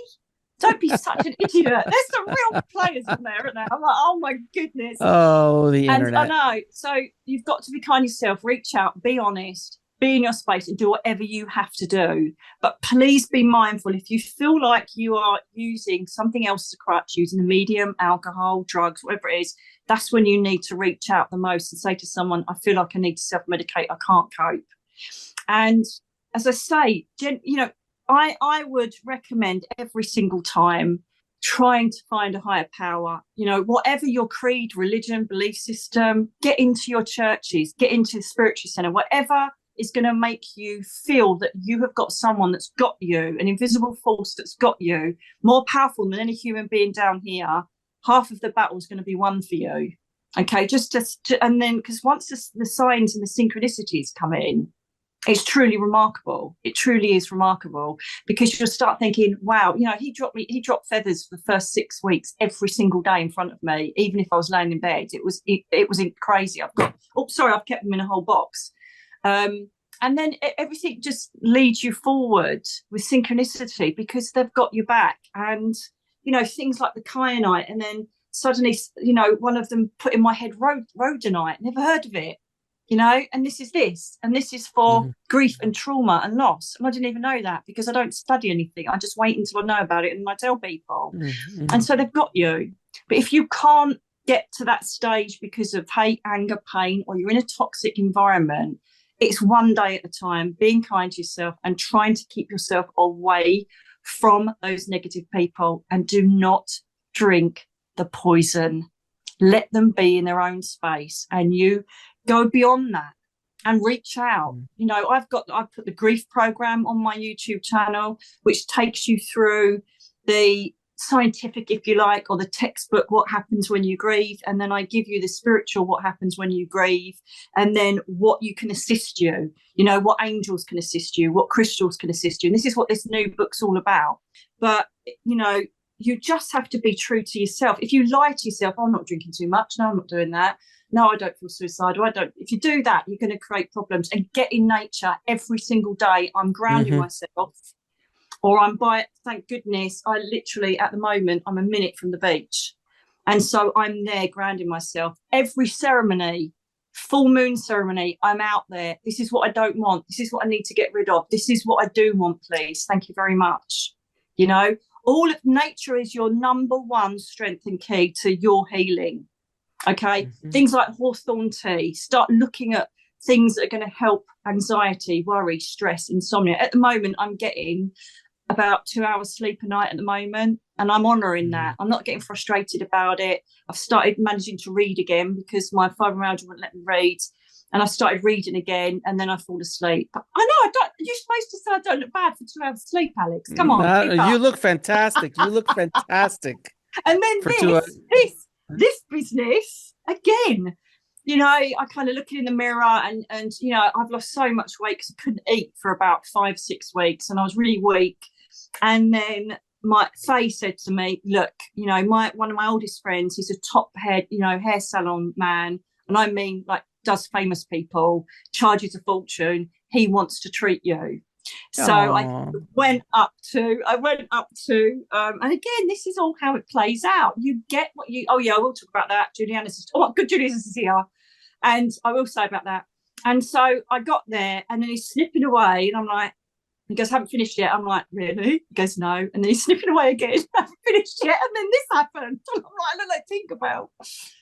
Don't be such an idiot. There's some real players in there, isn't there? I'm like, oh my goodness. Oh, the internet. And I know. So you've got to be kind of yourself, reach out, be honest, be in your space and do whatever you have to do. But please be mindful, if you feel like you are using something else as a crutch, using a medium, alcohol, drugs, whatever it is, that's when you need to reach out the most and say to someone, I feel like I need to self-medicate, I can't cope. And as I say, you know, I would recommend every single time trying to find a higher power. You know, whatever your creed, religion, belief system, get into your churches, get into the spiritual center, whatever is going to make you feel that you have got someone that's got you, an invisible force that's got you, more powerful than any human being down here. Half of the battle is going to be won for you. Okay, and then, because once the signs and the synchronicities come in, it's truly remarkable. It truly is remarkable, because you'll start thinking, wow, you know, he dropped feathers for the first 6 weeks every single day in front of me, even if I was laying in bed. It was crazy. I've kept them in a whole box. And then everything just leads you forward with synchronicity, because they've got your back. And, you know, things like the kyanite, and then suddenly, you know, one of them put in my head rhodonite, never heard of it. You know, and this is for grief and trauma and loss. And I didn't even know that, because I don't study anything. I just wait until I know about it and I tell people. And so they've got you. But if you can't get to that stage because of hate, anger, pain, or you're in a toxic environment, it's one day at a time, being kind to yourself and trying to keep yourself away from those negative people. And do not drink the poison. Let them be in their own space, and you go beyond that and reach out. You know, I've put the grief program on my YouTube channel, which takes you through the scientific, if you like, or the textbook, what happens when you grieve. And then I give you the spiritual, what happens when you grieve, and then what you can assist you, you know, what angels can assist you, what crystals can assist you. And this is what this new book's all about. But, you know, you just have to be true to yourself. If you lie to yourself, oh, I'm not drinking too much, no, I'm not doing that, no, I don't feel suicidal, if you do that, you're going to create problems. And get in nature every single day. I'm grounding myself, or thank goodness, I literally, at the moment, I'm a minute from the beach. And so I'm there grounding myself. Every ceremony, full moon ceremony, I'm out there. This is what I don't want. This is what I need to get rid of. This is what I do want, please. Thank you very much. You know, all of nature is your number one strength and key to your healing. Okay. Things like hawthorn tea. Start looking at things that are going to help anxiety, worry, stress, insomnia. At the moment, I'm getting about 2 hours sleep a night at the moment, and I'm honouring that. I'm not getting frustrated about it. I've started managing to read again, because my fibromyalgia wouldn't let me read, and I started reading again, and then I fall asleep. I know, you're supposed to say I don't look bad for 2 hours sleep, Alex. Come on. You look fantastic. You look fantastic. And then this business again, you know, I kind of look in the mirror and you know, I've lost so much weight because I couldn't eat for about 5-6 weeks, and I was really weak. And then my Faye said to me, look, you know, one of my oldest friends, he's a top head, you know, hair salon man, and I mean, like, does famous people, charges a fortune. He wants to treat you. So I went up to, and again, this is all how it plays out. You get what you, oh yeah, we'll talk about that. Juliana's, oh, good, Juliana's is here. And I will say about that. And so I got there, and then he's snipping away, and I'm like, He goes, haven't finished yet. I'm like, really? He goes, no. And then he's snipping away again. Haven't finished yet. And then this happened. I'm like, I don't know, Tinkerbell.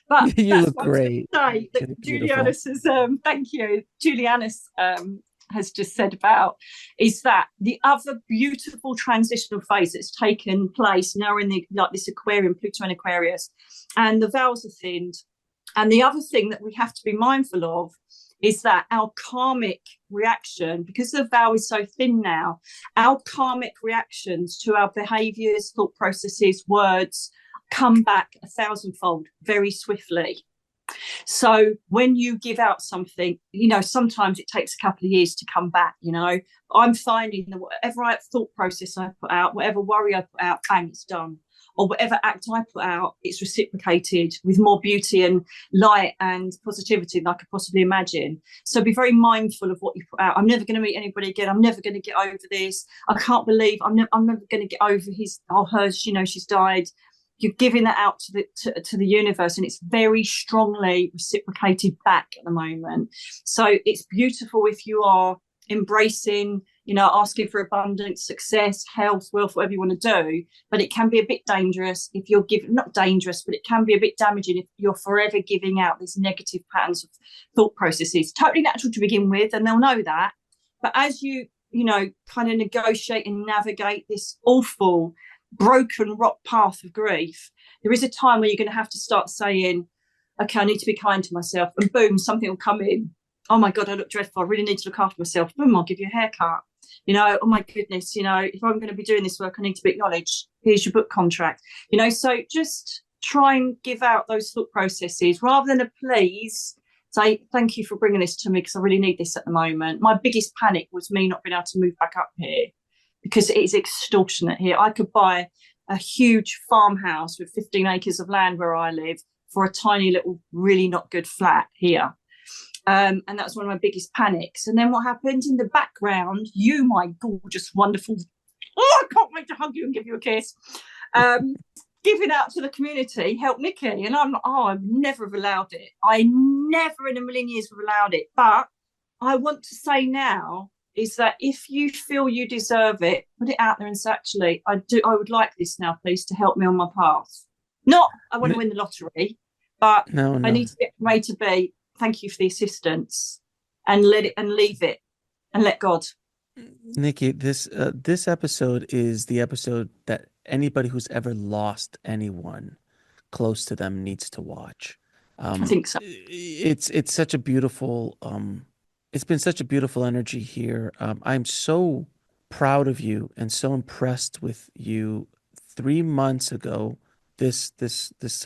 But You that's look what I was going great. to say. You That look beautiful. Julianus has, thank you. Julianus has just said about is that the other beautiful transitional phase that's taken place now in the like this Aquarium, Pluto and Aquarius, and the vowels are thinned. And the other thing that we have to be mindful of is that our karmic reaction, because the vow is so thin now, our karmic reactions to our behaviors, thought processes, words come back a thousandfold very swiftly. So when you give out something, sometimes it takes a couple of years to come back. I'm finding that whatever thought process I put out, whatever worry I put out, bang, it's done. Or whatever act I put out, it's reciprocated with more beauty and light and positivity than I could possibly imagine. So be very mindful of what you put out. I'm never going to meet anybody again. I'm never going to get over this. I can't believe I'm never going to get over his or hers. She's died. You're giving that out to the universe, and it's very strongly reciprocated back at the moment. So it's beautiful if you are embracing, asking for abundance, success, health, wealth, whatever you want to do. But it can be a bit dangerous if you're giving, not dangerous, but it can be a bit damaging if you're forever giving out these negative patterns of thought processes. Totally natural to begin with, and they'll know that. But as you kind of negotiate and navigate this awful broken rock path of grief, there is a time where you're going to have to start saying, okay, I need to be kind to myself, and boom, something will come in. Oh my God, I look dreadful. I really need to look after myself. Boom, I'll give you a haircut. Oh my goodness, if I'm going to be doing this work, I need to be acknowledged. Here's your book contract. So just try and give out those thought processes rather than a please. Say, thank you for bringing this to me because I really need this at the moment. My biggest panic was me not being able to move back up here because it is extortionate here. I could buy a huge farmhouse with 15 acres of land where I live for a tiny little, really not good flat here. And that's one of my biggest panics. And then what happened in the background, you, my gorgeous, wonderful, I can't wait to hug you and give you a kiss, giving out to the community, help Nicky. And I'm like, I never have allowed it. I never in a million years have allowed it. But I want to say now is that if you feel you deserve it, put it out there and say, actually, I would like this now, please, to help me on my path. Not, I want to win the lottery, but No, I no. need to get from A to B. Thank you for the assistance, and let it and leave it and let God. Nikki, this episode is the episode that anybody who's ever lost anyone close to them needs to watch. I think so. It's such a beautiful it's been such a beautiful energy here. I'm so proud of you and so impressed with you. 3 months ago, this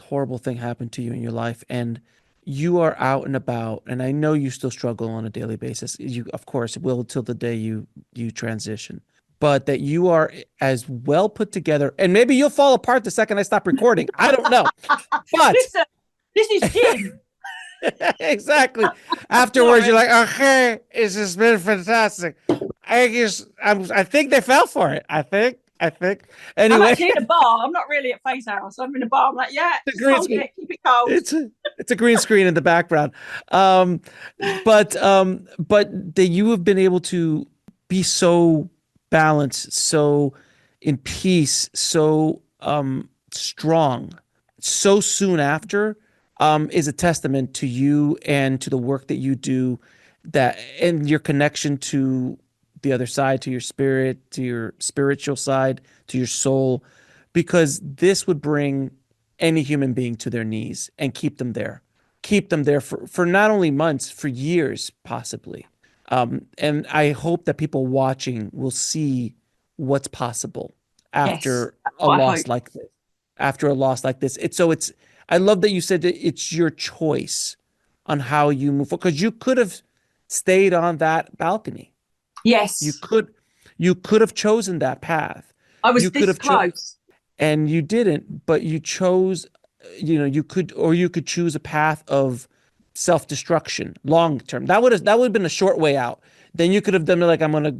horrible thing happened to you in your life, and you are out and about. And I know you still struggle on a daily basis. You, of course, will till the day you transition. But that you are as well put together, and maybe you'll fall apart the second I stop recording. I don't know, but Listen, this is Jim. exactly. Afterwards, you're like, okay, it's just been fantastic. I think they fell for it. I think. I'm Anyway, actually in a bar. I'm not really at Face House. I'm in a bar. I'm like, yeah, it's a just green hold screen. it, keep it cold. It's a green screen in the background. Um, but that you have been able to be so balanced, so in peace, so strong, so soon after, is a testament to you and to the work that you do, that and your connection to the other side, to your spirit, to your spiritual side, to your soul, because this would bring any human being to their knees and keep them there for not only months, for years, possibly. And I hope that people watching will see what's possible Yes, after that's a what I loss hope. like this. After a loss like this, it's. I love that you said that it's your choice on how you move forward, because you could have stayed on that balcony. You Yes, could you could have chosen that path. I was You could this have cho close. and you didn't, but you chose, you could choose a path of self-destruction long term. That would have been a short way out. Then you could have done it like, I'm gonna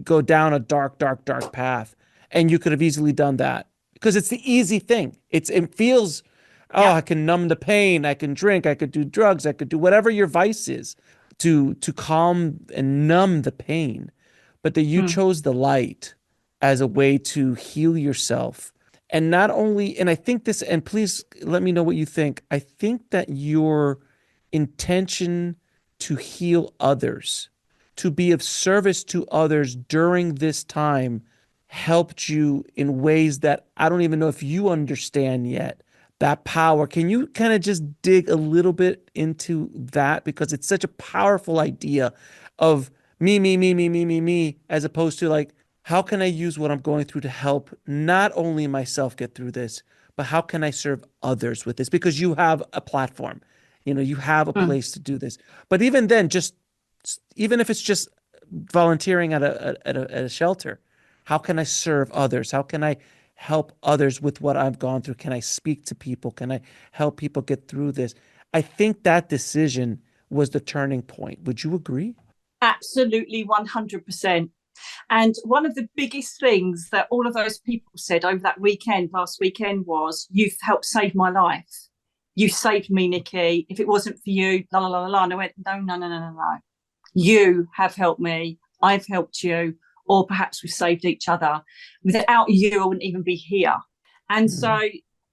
go down a dark, dark, dark path. And you could have easily done that because it's the easy thing. It feels, oh, Yeah, I can numb the pain, I can drink, I could do drugs, I could do whatever your vice is to calm and numb the pain. but that you chose the light as a way to heal yourself. And not only, and I think this, and please let me know what you think. I think that your intention to heal others, to be of service to others during this time, helped you in ways that I don't even know if you understand yet. That power. Can you kind of just dig a little bit into that? Because it's such a powerful idea of me, as opposed to like, how can I use what I'm going through to help not only myself get through this, but how can I serve others with this? Because you have a platform, you have a place to do this. But even then, just even if it's just volunteering at a shelter, how can I serve others? How can I help others with what I've gone through? Can I speak to people? Can I help people get through this? I think that decision was the turning point. Would you agree? Absolutely, 100%. And one of the biggest things that all of those people said over that weekend, last weekend, was, you've helped save my life. You saved me, Nicky. If it wasn't for you, la, la, la, la. And I went, no, no, no, no, no, no. You have helped me. I've helped you. Or perhaps we've saved each other. Without you, I wouldn't even be here. And so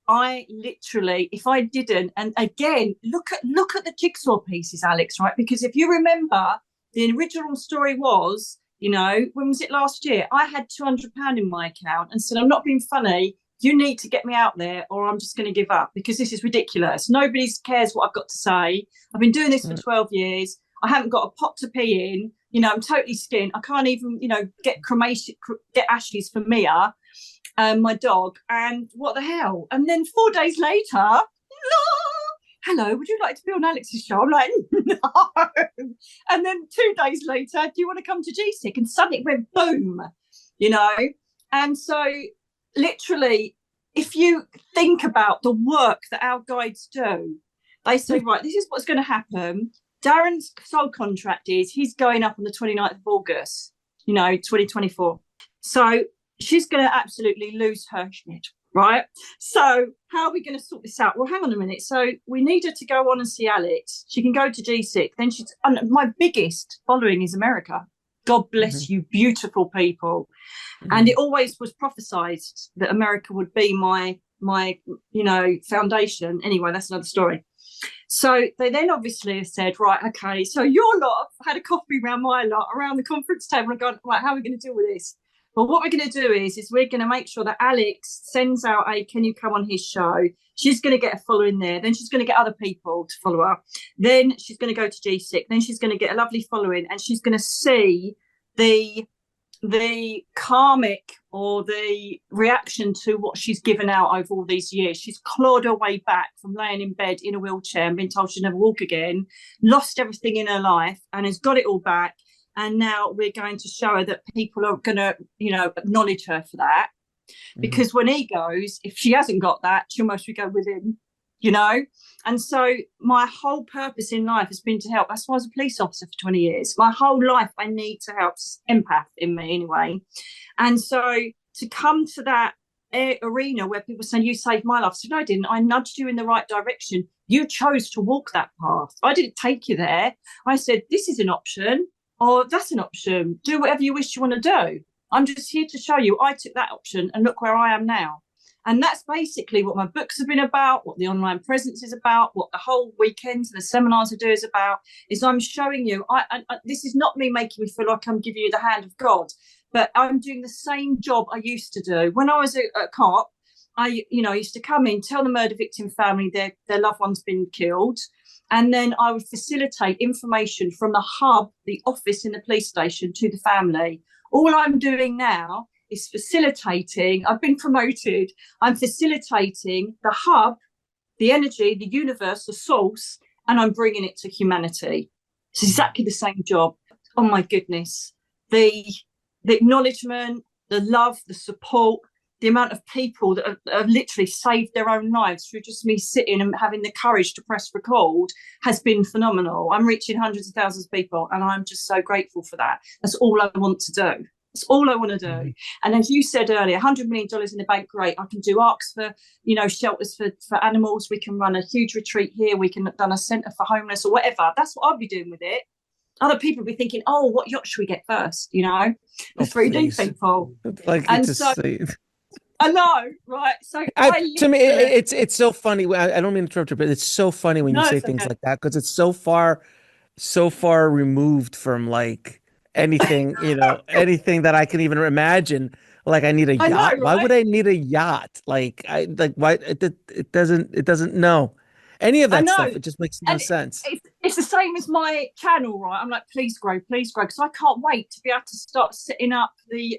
I literally, if I didn't, and again, look at the jigsaw pieces, Alex, right? Because if you remember, the original story was, when was it last year? I had £200 in my account and said, I'm not being funny. You need to get me out there or I'm just going to give up because this is ridiculous. Nobody cares what I've got to say. I've been doing this for 12 years. I haven't got a pot to pee in. I'm totally skint. I can't even, get cremation, get ashes for Mia, my dog. And what the hell? And then 4 days later, hello, would you like to be on Alex's show? I'm like, no. And then 2 days later, do you want to come to GSIC? And suddenly it went boom, And so literally, if you think about the work that our guides do, they say, right, this is what's going to happen. Darren's soul contract is he's going up on the 29th of August, 2024. So she's going to absolutely lose her shit. Right. So how are we going to sort this out? Well, hang on a minute. So we need her to go on and see Alex. She can go to GSIC. Then my biggest following is America. God bless you, beautiful people. And it always was prophesied that America would be my foundation. Anyway, that's another story. So they then obviously said, right, okay, so your lot had a coffee around my lot, around the conference table, and gone, right, how are we going to deal with this? Well, what we're going to do is we're going to make sure that Alex sends out can you come on his show? She's going to get a following there. Then she's going to get other people to follow her. Then she's going to go to GSIC. Then she's going to get a lovely following and she's going to see the karmic or the reaction to what she's given out over all these years. She's clawed her way back from laying in bed in a wheelchair and been told she'd never walk again, lost everything in her life and has got it all back. And now we're going to show her that people are going to, acknowledge her for that. Because when he goes, if she hasn't got that, she'll mostly go with him, And so my whole purpose in life has been to help. That's why I was a police officer for 20 years. My whole life, I need to help. Empath in me anyway. And so to come to that arena where people say, you saved my life. I said, no, I didn't. I nudged you in the right direction. You chose to walk that path. I didn't take you there. I said, this is an option. Or that's an option. Do whatever you wish you want to do. I'm just here to show you I took that option and look where I am now. And that's basically what my books have been about, what the online presence is about, what the whole weekends and the seminars I do is about, is I'm showing you, this is not me making me feel like I'm giving you the hand of God, but I'm doing the same job I used to do. When I was a cop, I used to come in, tell the murder victim family their loved one's been killed. And then I would facilitate information from the hub, the office in the police station to the family. All I'm doing now is facilitating. I've been promoted. I'm facilitating the hub, the energy, the universe, the source, and I'm bringing it to humanity. It's exactly the same job. Oh, my goodness. The acknowledgement, the love, the support, the amount of people that have literally saved their own lives through just me sitting and having the courage to press record has been phenomenal. I'm reaching hundreds of thousands of people and I'm just so grateful for that. That's all I want to do. That's all I want to do. And as you said earlier, $100 million in the bank, great. I can do ARCs for, shelters for animals. We can run a huge retreat here. We can run a centre for homeless or whatever. That's what I'll be doing with it. Other people will be thinking, oh, what yacht should we get first? You know, the Oh, 3D please. people. Like And it's so just. I know, right? So I I to me literally, it's so funny. I don't mean to interrupt you, but it's so funny when you no, say it's things okay. like that because it's so far removed from like anything, anything that I can even imagine. Like I need a I know, yacht. Why right? would I need a yacht? Like why it doesn't know any of I that know. stuff. It just makes no And sense. it's the same as my channel, right? I'm like, please grow, because I can't wait to be able to start setting up the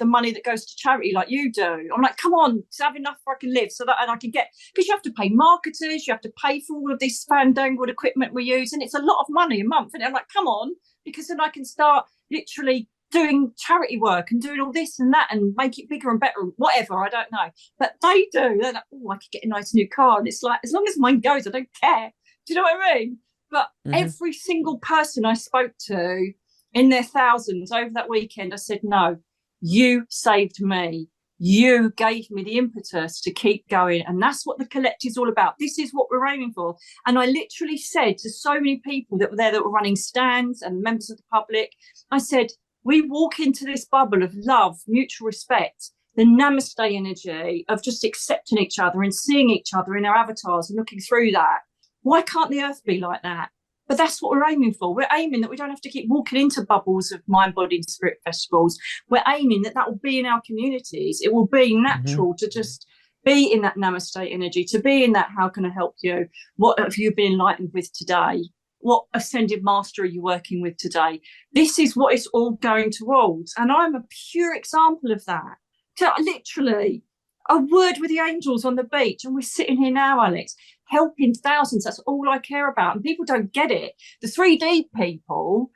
money that goes to charity like you do. I'm like, come on, to have enough where I can live, so that and I can get, because you have to pay marketers, you have to pay for all of this fandangled equipment we use, and it's a lot of money a month. And I'm like, come on, because then I can start literally doing charity work and doing all this and that and make it bigger and better, whatever. I don't know. But they do. They're like, oh, I could get a nice new car. And it's like, as long as mine goes, I don't care. Do you know what I mean? But Hmm. every single person I spoke to in their thousands over that weekend, I said, no, you saved me. You gave me the impetus to keep going. And that's what the collect is all about. This is what we're aiming for. And I literally said to so many people that were there that were running stands and members of the public, I said, we walk into this bubble of love, mutual respect, the namaste energy of just accepting each other and seeing each other in our avatars and looking through that. Why can't the earth be like that? But that's what we're aiming for. We're aiming that we don't have to keep walking into bubbles of mind, body, and spirit festivals. We're aiming that that will be in our communities. It will be Hmm. natural to just be in that namaste energy, to be in that, how can I help you? What have you been enlightened with today? What ascended master are you working with today? This is what it's all going towards. And I'm a pure example of that. So literally, a word with the angels on the beach, and we're sitting here now, Alex, helping thousands. That's all I care about. And people don't get it. The 3D people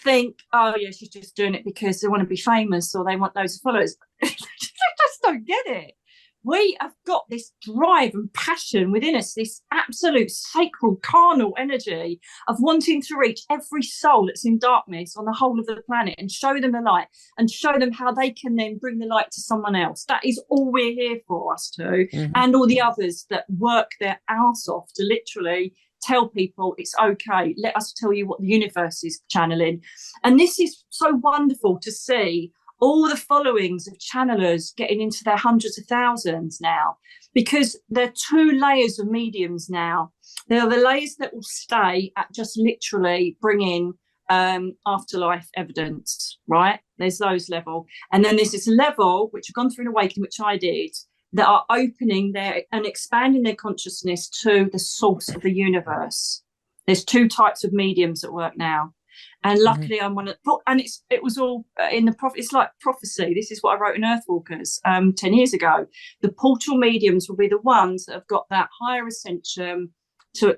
think, oh, yeah, she's just doing it because they want to be famous or they want loads of followers. They just don't get it. We have got this drive and passion within us, this absolute sacred carnal energy of wanting to reach every soul that's in darkness on the whole of the planet and show them the light and show them how they can then bring the light to someone else. That is all we're here for, us two, Hmm. and all the others that work their ass off to literally tell people it's okay. Let us tell you what the universe is channeling. And this is so wonderful to see all the followings of channelers getting into their hundreds of thousands now, because there are two layers of mediums now. There are the layers that will stay at just literally bringing afterlife evidence, right? There's those level. And then there's this level, which have gone through an awakening, which I did, that are opening their and expanding their consciousness to the source of the universe. There's two types of mediums at work now. And Hmm. luckily, I'm one of, and it was all in the prophet. It's like prophecy. This is what I wrote in Earthwalkers 10 years ago. The portal mediums will be the ones that have got that higher ascension to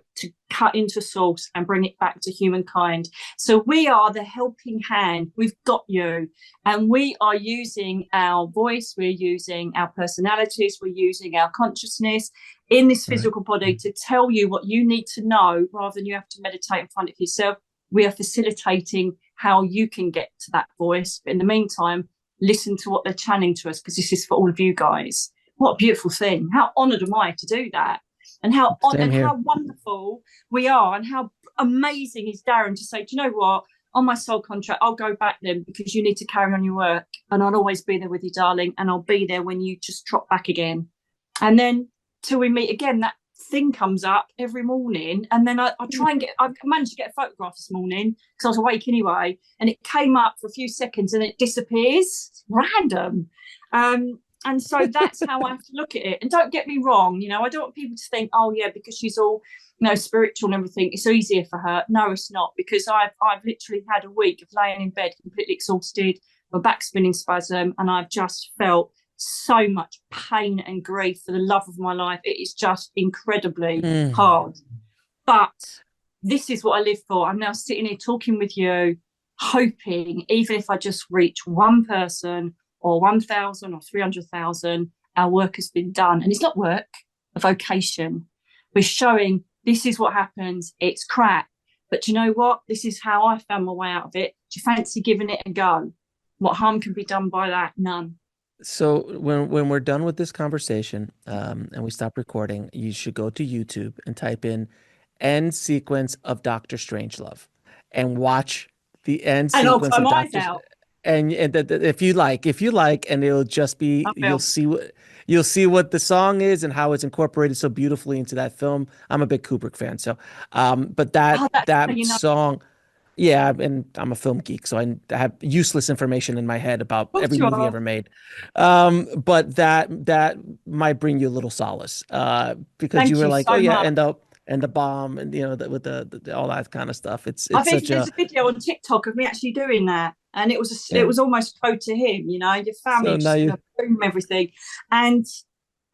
cut into source and bring it back to humankind. So we are the helping hand. We've got you, and we are using our voice. We're using our personalities. We're using our consciousness in this Right. physical body to tell you what you need to know, rather than you have to meditate in front of yourself. We are facilitating how you can get to that voice. But in the meantime, listen to what they're channeling to us, because this is for all of you guys. What a beautiful thing. How honored am I to do that? And Same here. how wonderful we are, and how amazing is Darren to say, do you know what? On my soul contract, I'll go back then because you need to carry on your work, and I'll always be there with you, darling, and I'll be there when you just drop back again. And then till we meet again, that thing comes up every morning, and then I try and I managed to get a photograph this morning because I was awake anyway, and it came up for a few seconds and it disappears. It's random. And so that's how I have to look at it. And don't get me wrong, I don't want people to think, oh yeah, because she's all spiritual and everything, it's easier for her. No, it's not, because I've literally had a week of laying in bed completely exhausted, my back spinning spasm, and I've just felt so much pain and grief for the love of my life. It is just incredibly Mm. hard. But this is what I live for. I'm now sitting here talking with you, hoping, even if I just reach one person or 1,000 or 300,000, our work has been done. And it's not work, a vocation. We're showing this is what happens. It's crap. But do you know what? This is how I found my way out of it. Do you fancy giving it a go? What harm can be done by that? None. So when we're done with this conversation, and we stop recording, you should go to YouTube and type in "end sequence of Doctor Strangelove," and watch the end And I'll sequence cry of my eyes Doctor. out. If you like, and it'll just I be will. you'll see what the song is and how it's incorporated so beautifully into that film. I'm a big Kubrick fan, so but Oh, that's how that you know. song, yeah, and I'm a film geek, so I have useless information in my head about Of course every you movie are. ever made. But that might bring you a little solace, because you Thank were you like, oh so yeah, much. and the bomb, and with all that kind of stuff. I've It's even such there's a a video on TikTok of me actually doing that, and it yeah. was almost code to him. You know, your family So now just you, gonna boom everything, and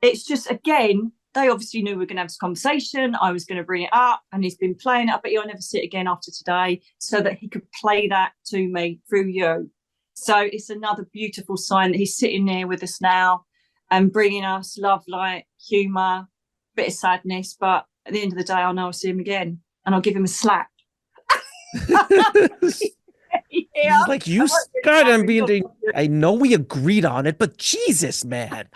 it's just again they obviously knew we were going to have this conversation. I was going to bring it up, and he's been playing it. I bet you'll never see it again after today, so that he could play that to me through you. So it's another beautiful sign that he's sitting there with us now and bringing us love, light, humour, bit of sadness. But at the end of the day, I know I'll see him again, and I'll give him a slap. this Yeah, is like I you won't really God, slap I'm him. being. God bless you. I know we agreed on it, but Jesus, man.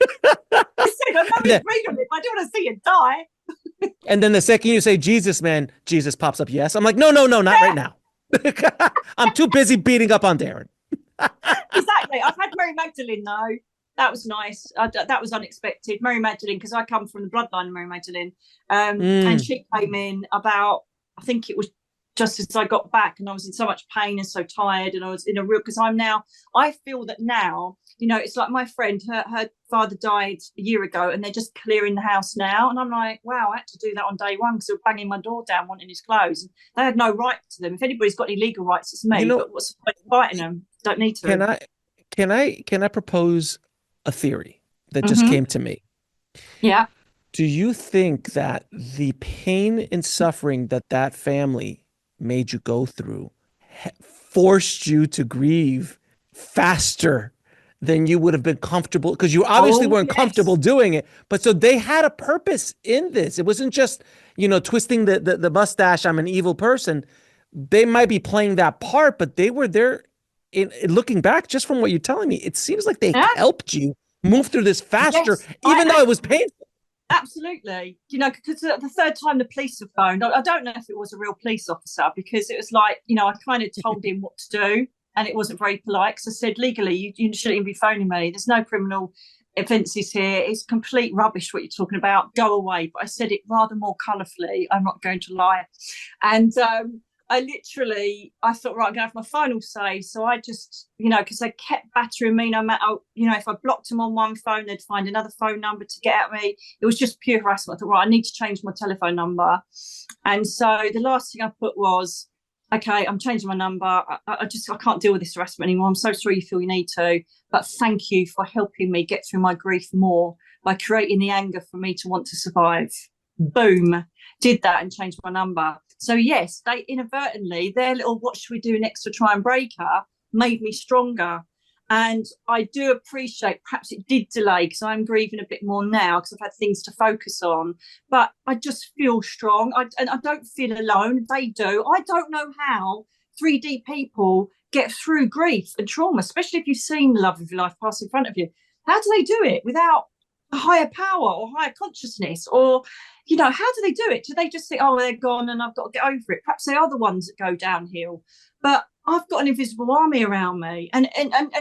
I said, I know And we then, agreed on it, but I don't want to see you die. and then the second you say Jesus, man, Jesus pops up. Yes, I'm like, no, no, no, not right now. I'm too busy beating up on Darren. Exactly. I've had Mary Magdalene though. That was nice. That was unexpected. Mary Magdalene, because I come from the bloodline of Mary Magdalene, and Mm. she came in about. I think it was just as I got back, and I was in so much pain and so tired, and I was in a real because I'm now. I feel that now, you know, it's like my friend. Her father died a year ago, and they're just clearing the house now, and I'm like, wow, I had to do that on day one because they were banging my door down, wanting his clothes. And they had no right to them. If anybody's got any legal rights, it's You me. know, But what's the point of fighting them? Don't need can to. I can I propose a theory that just Mm-hmm. came to me? Yeah. Do you think that the pain and suffering that that family made you go through forced you to grieve faster than you would have been comfortable? Because you obviously Oh weren't comfortable yes. doing it. But so they had a purpose in this. It wasn't just, twisting the mustache, I'm an evil person. They might be playing that part, but they were there. In looking back, just from what you're telling me, it seems like they Yeah. helped you move through this faster, Yes. even though it was painful. Absolutely. You know, because the third time the police have phoned, I don't know if it was a real police officer because it was like, you know, I kind of told him what to do and it wasn't very polite because I said, legally, you shouldn't even be phoning me. There's no criminal offences here. It's complete rubbish what you're talking about. Go away. But I said it rather more colourfully. I'm not going to lie. And I thought, right, I'm going to have my final say. So I just, you know, because they kept battering me no matter, you know, if I blocked them on one phone, they'd find another phone number to get at me. It was just pure harassment. I thought, right, I need to change my telephone number. And so the last thing I put was, okay, I'm changing my number. I can't deal with this harassment anymore. I'm so sorry you feel you need to, but thank you for helping me get through my grief more by creating the anger for me to want to survive. Boom, did that and changed my number. So yes, they inadvertently, their little what should we do next to try and break her made me stronger. And I do appreciate perhaps it did delay because I'm grieving a bit more now because I've had things to focus on. But I just feel strong. And I don't feel alone. They do. I don't know how 3D people get through grief and trauma, especially if you've seen the love of your life pass in front of you. How do they do it without a higher power or higher consciousness? Or, you know, how do they do it? Do they just think, oh, they're gone and I've got to get over it? Perhaps they are the ones that go downhill. But I've got an invisible army around me. And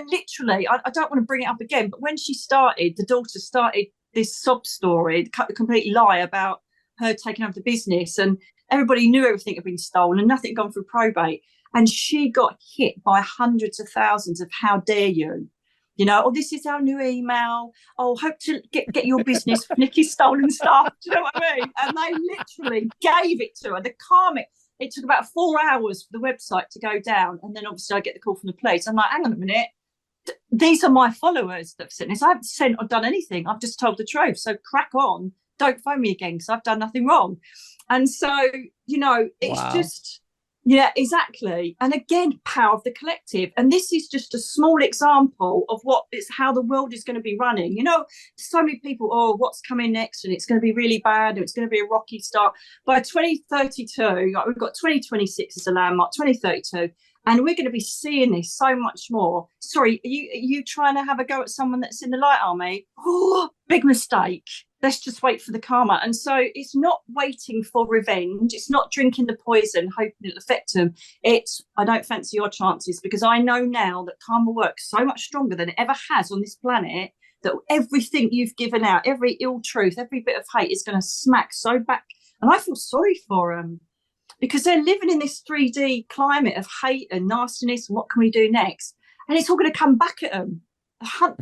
literally, I don't want to bring it up again, but when she started, the daughter started this sob story, the complete lie about her taking over the business, and everybody knew everything had been stolen and nothing had gone through probate. And she got hit by hundreds of thousands of how dare you. You know, oh, this is our new email. Oh, hope to get your business for Nicky's stolen stuff. Do you know what I mean? And they literally gave it to her. The karmic, it took about 4 hours for the website to go down. And then obviously I get the call from the police. I'm like, hang on a minute. These are my followers that have sent this. I haven't sent or done anything. I've just told the truth. So crack on. Don't phone me again because I've done nothing wrong. And so, you know, it's Wow. just, yeah, exactly. And again, power of the collective. And this is just a small example of what it's how the world is going to be running. You know, so many people, oh, what's coming next? And it's going to be really bad. And it's going to be a rocky start. By 2032, like we've got 2026 as a landmark, 2032. And we're going to be seeing this so much more. Sorry, are you trying to have a go at someone that's in the light army? Oh, big mistake. Let's just wait for the karma. And so it's not waiting for revenge. It's not drinking the poison, hoping it'll affect them. It's, I don't fancy your chances, because I know now that karma works so much stronger than it ever has on this planet, that everything you've given out, every ill truth, every bit of hate is going to smack so back. And I feel sorry for them, because they're living in this 3D climate of hate and nastiness and what can we do next? And it's all going to come back at them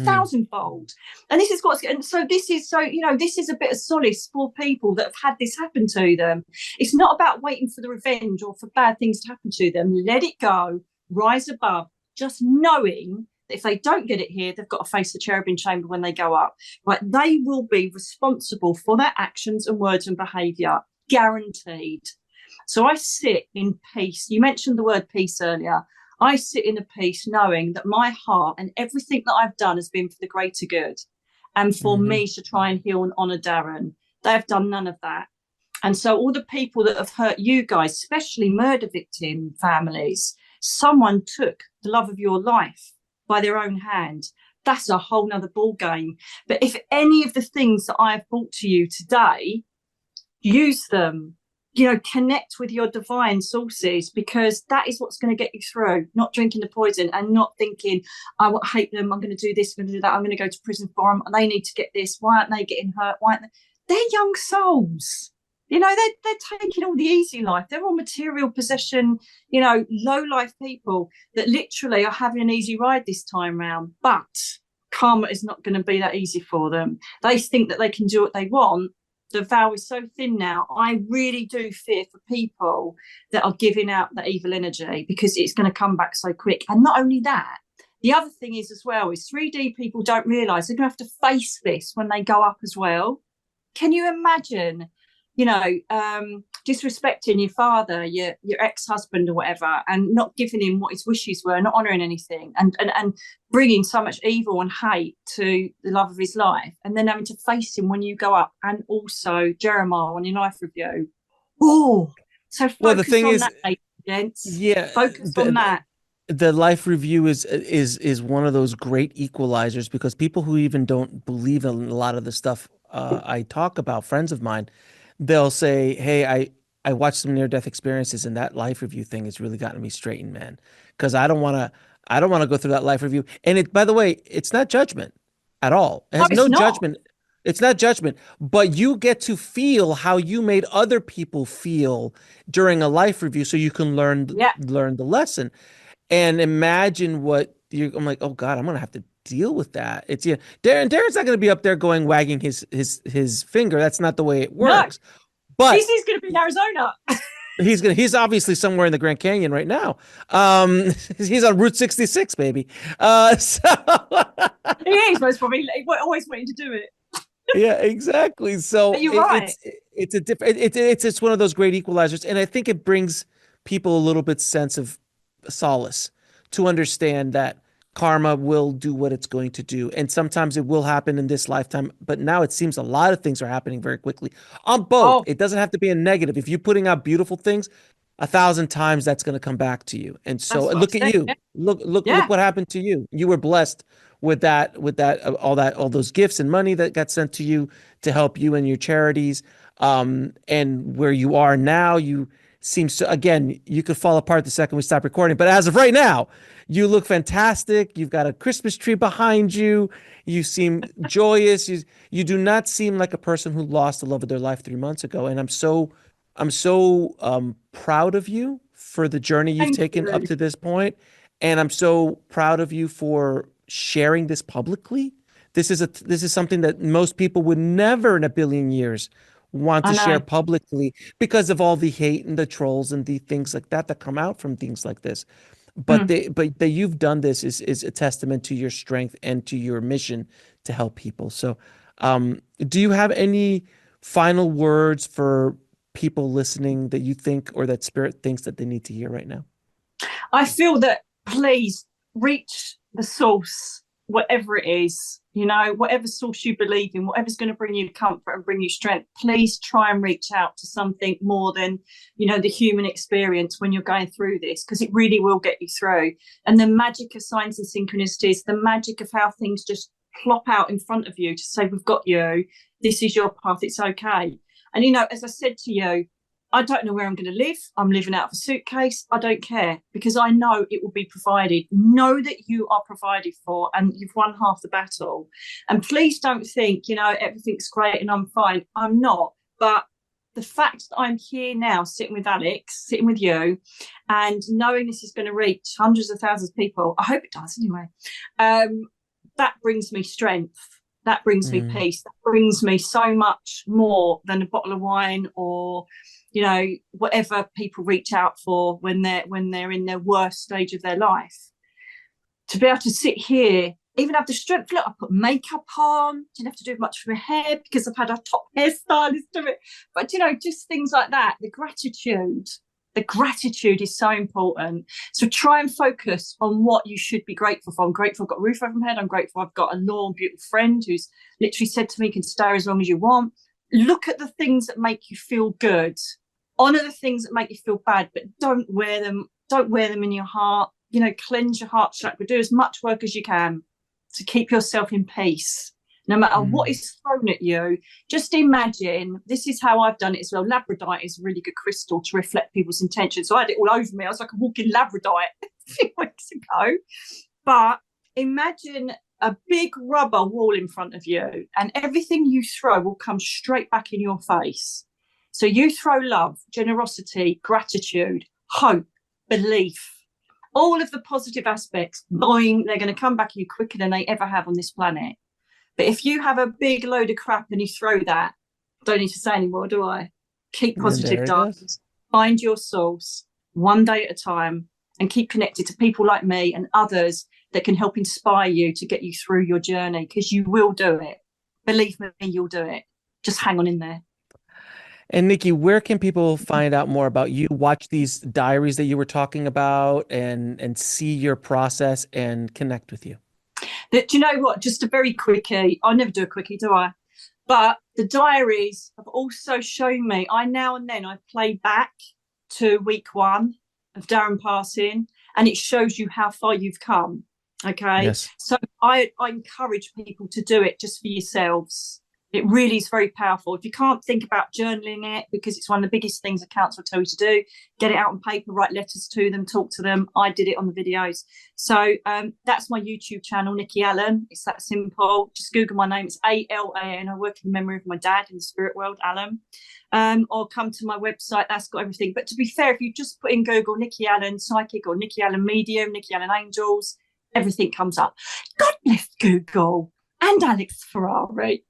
thousandfold. And this is what's, and so this is, so, you know, this is a bit of solace for people that have had this happen to them. It's not about waiting for the revenge or for bad things to happen to them. Let it go, rise above, just knowing that if they don't get it here, they've got to face the cherubim chamber when they go up. Right? They will be responsible for their actions and words and behavior, guaranteed. So I sit in peace. You mentioned the word peace earlier. I sit in a peace knowing that my heart and everything that I've done has been for the greater good and for me to try and heal and honour Darren. They have done none of that. And so all the people that have hurt you guys, especially murder victim families, someone took the love of your life by their own hand. That's a whole nother ball game. But if any of the things that I have brought to you today, use them. You know, connect with your divine sources, because that is what's going to get you through. Not drinking the poison and not thinking, I hate them, I'm going to do this, I'm going to do that, I'm going to go to prison for them, they need to get this, why aren't they getting hurt, why aren't they? They're young souls. You know, they're taking all the easy life. They're all material possession, you know, low life people that literally are having an easy ride this time round. But karma is not going to be that easy for them. They think that they can do what they want. The veil is so thin now. I really do fear for people that are giving out the evil energy, because it's going to come back so quick. And not only that, the other thing is as well is 3D people don't realise they're going to have to face this when they go up as well. Can you imagine, you know, disrespecting your father, your ex-husband or whatever, and not giving him what his wishes were, not honouring anything, and bringing so much evil and hate to the love of his life, and then having to face him when you go up, and also Jeremiah on your life review. Oh, so focus the thing on is, that, gents. yeah, Focus on that. the life review is one of those great equalizers, because people who even don't believe in a lot of the stuff I talk about, friends of mine, they'll say, hey, I watched some near-death experiences, and that life review thing has really gotten me straightened, man. Because I don't want to go through that life review. And it, by the way, it's not judgment at all. It No, has it's no not. judgment. It's not judgment, but you get to feel how you made other people feel during a life review, so you can Yeah. learn the lesson. And imagine what you. I'm like, oh God, I'm gonna have to deal with that. It's, yeah, Darren's not gonna be up there going wagging his finger. That's not the way it No, works. But he's going to be in Arizona. he's obviously somewhere in the Grand Canyon right now. He's on Route 66, baby. So He is most probably. He always wanting to do it. yeah, exactly. So But you're right. it's a different, it's one of those great equalizers, and I think it brings people a little bit sense of solace to understand that karma will do what it's going to do, and sometimes it will happen in this lifetime. But now it seems a lot of things are happening very quickly on both. Oh, It doesn't have to be a negative. If you're putting out beautiful things, 1,000 times that's going to come back to you. And so that's what look I at said. you. Yeah. Look Yeah. what happened to you. You were blessed with all those gifts and money that got sent to you to help you and your charities. And where you are now, you seem so, again, you could fall apart the second we stop recording, but as of right now, you look fantastic. You've got a Christmas tree behind you. You seem joyous. You do not seem like a person who lost the love of their life 3 months ago. And I'm so proud of you for the journey you've Thank taken up you. to this point, and I'm so proud of you for sharing this publicly. This is something that most people would never in a billion years want I to share know. publicly, because of all the hate and the trolls and the things like that come out from things like this. Mm. But that you've done this is a testament to your strength and to your mission to help people. So, do you have any final words for people listening that you think, or that spirit thinks that they need to hear right now? I feel that, please reach the source. whatever it is, you know, whatever source you believe in, whatever's going to bring you comfort and bring you strength, please try and reach out to something more than, you know, the human experience when you're going through this, because it really will get you through. And the magic of signs and synchronicities, the magic of how things just plop out in front of you to say, we've got you, this is your path, it's okay. And, you know, as I said to you, I don't know where I'm going to live. I'm living out of a suitcase. I don't care, because I know it will be provided. Know that you are provided for and you've won half the battle. And please don't think, you know, everything's great and I'm fine. I'm not. But the fact that I'm here now, sitting with Alex, sitting with you, and knowing this is going to reach hundreds of thousands of people, I hope it does anyway, that brings me strength. That brings me peace. That brings me so much more than a bottle of wine or, you know, whatever people reach out for when they're in their worst stage of their life. To be able to sit here, even have the strength. Look, I put makeup on. Didn't have to do much for my hair because I've had a top hairstylist do it. But, you know, just things like that. The gratitude is so important. So try and focus on what you should be grateful for. I'm grateful I've got a roof over my head. I'm grateful I've got a loyal, beautiful friend who's literally said to me, you can stay as long as you want. Look at the things that make you feel good. Honor the things that make you feel bad, but don't wear them in your heart. You know, cleanse your heart chakra. Do as much work as you can to keep yourself in peace. No matter what is thrown at you, just imagine, this is how I've done it as well. Labradorite is a really good crystal to reflect people's intentions. So I had it all over me. I was like a walking Labradorite a few weeks ago. But imagine a big rubber wall in front of you, and everything you throw will come straight back in your face. So you throw love, generosity, gratitude, hope, belief, all of the positive aspects, boing, they're going to come back at you quicker than they ever have on this planet. But if you have a big load of crap and you throw that, don't need to say anymore, do I? Keep positive, darlings. Find your source one day at a time and keep connected to people like me and others that can help inspire you to get you through your journey, because you will do it. Believe me, you'll do it. Just hang on in there. And Nikki, where can people find out more about you, watch these diaries that you were talking about, and see your process and connect with you? Do you know what? Just a very quickie. I never do a quickie, do I? But the diaries have also shown me, I now and then I play back to week 1 of Darren passing, and it shows you how far you've come. Okay. Yes. So I encourage people to do it just for yourselves. It really is very powerful. If you can't think about journaling it, because it's one of the biggest things a counsellor will tell you to do, get it out on paper, write letters to them, talk to them. I did it on the videos. So that's my YouTube channel, Nicky Alan. It's that simple. Just Google my name. It's ALAN. I work in memory of my dad in the spirit world, Alan. Or come to my website. That's got everything. But to be fair, if you just put in Google Nicky Alan Psychic or Nicky Alan Medium, Nicky Alan Angels, everything comes up. God bless Google. And Alex Ferrari.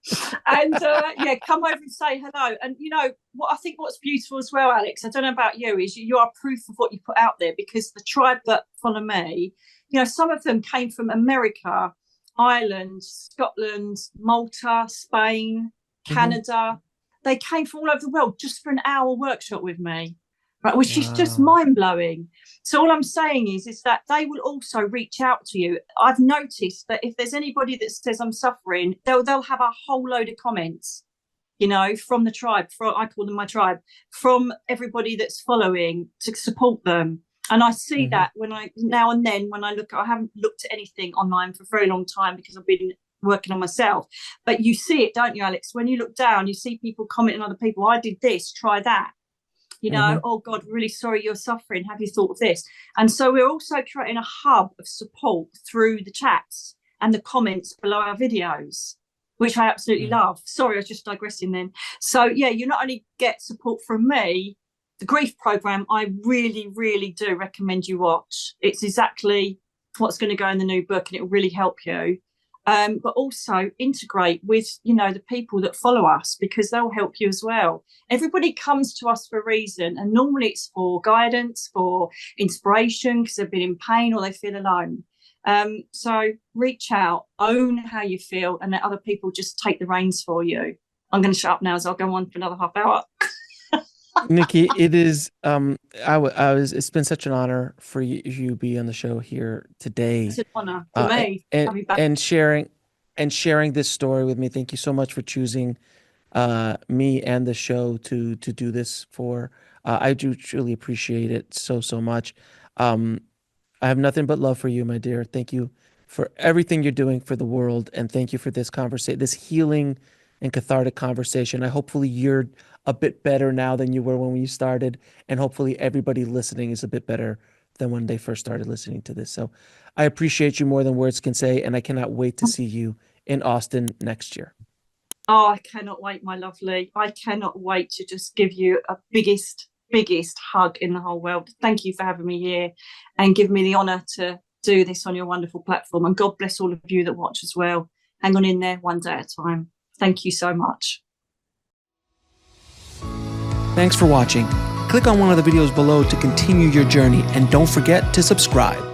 And yeah, come over and say hello. And you know what I think what's beautiful as well, Alex, I don't know about you, is you are proof of what you put out there, because the tribe that follow me, you know, some of them came from America, Ireland, Scotland, Malta, Spain, Canada. They came from all over the world just for an hour workshop with me. Right, which is just mind-blowing. So all I'm saying is that they will also reach out to you. I've noticed that if there's anybody that says I'm suffering, they'll have a whole load of comments, you know, from the tribe, I call them my tribe, from everybody that's following to support them. And I see that when I now and then when I look, I haven't looked at anything online for a very long time because I've been working on myself. But you see it, don't you, Alex? When you look down, you see people commenting on other people. I did this, try that. You know, oh God, really sorry you're suffering. Have you thought of this? And so we're also creating a hub of support through the chats and the comments below our videos, which I absolutely love. Sorry, I was just digressing then. So yeah, you not only get support from me, the grief program, I really, really do recommend you watch. It's exactly what's going to go in the new book, and it will really help you. But also integrate with, you know, the people that follow us, because they'll help you as well. Everybody comes to us for a reason, and normally it's for guidance, for inspiration, because they've been in pain or they feel alone. So reach out, own how you feel, and let other people just take the reins for you. I'm going to shut up now, as I'll go on for another half hour. Nikki, it is it's been such an honor for you to be on the show here today, It's an honour for me and coming back. sharing this story with me. Thank you so much for choosing me and the show to do this for. I do truly appreciate it so much. Um, I have nothing but love for you, my dear. Thank you for everything you're doing for the world, and thank you for this conversation, this healing and cathartic conversation. I hopefully you're a bit better now than you were when we started, and hopefully everybody listening is a bit better than when they first started listening to this. So I appreciate you more than words can say, and I cannot wait to see you in Austin next year. Oh, I cannot wait, my lovely. I cannot wait to just give you a biggest hug in the whole world. Thank you for having me here and give me the honour to do this on your wonderful platform. And God bless all of you that watch as well. Hang on in there one day at a time. Thank you so much. Thanks for watching. Click on one of the videos below to continue your journey, and don't forget to subscribe.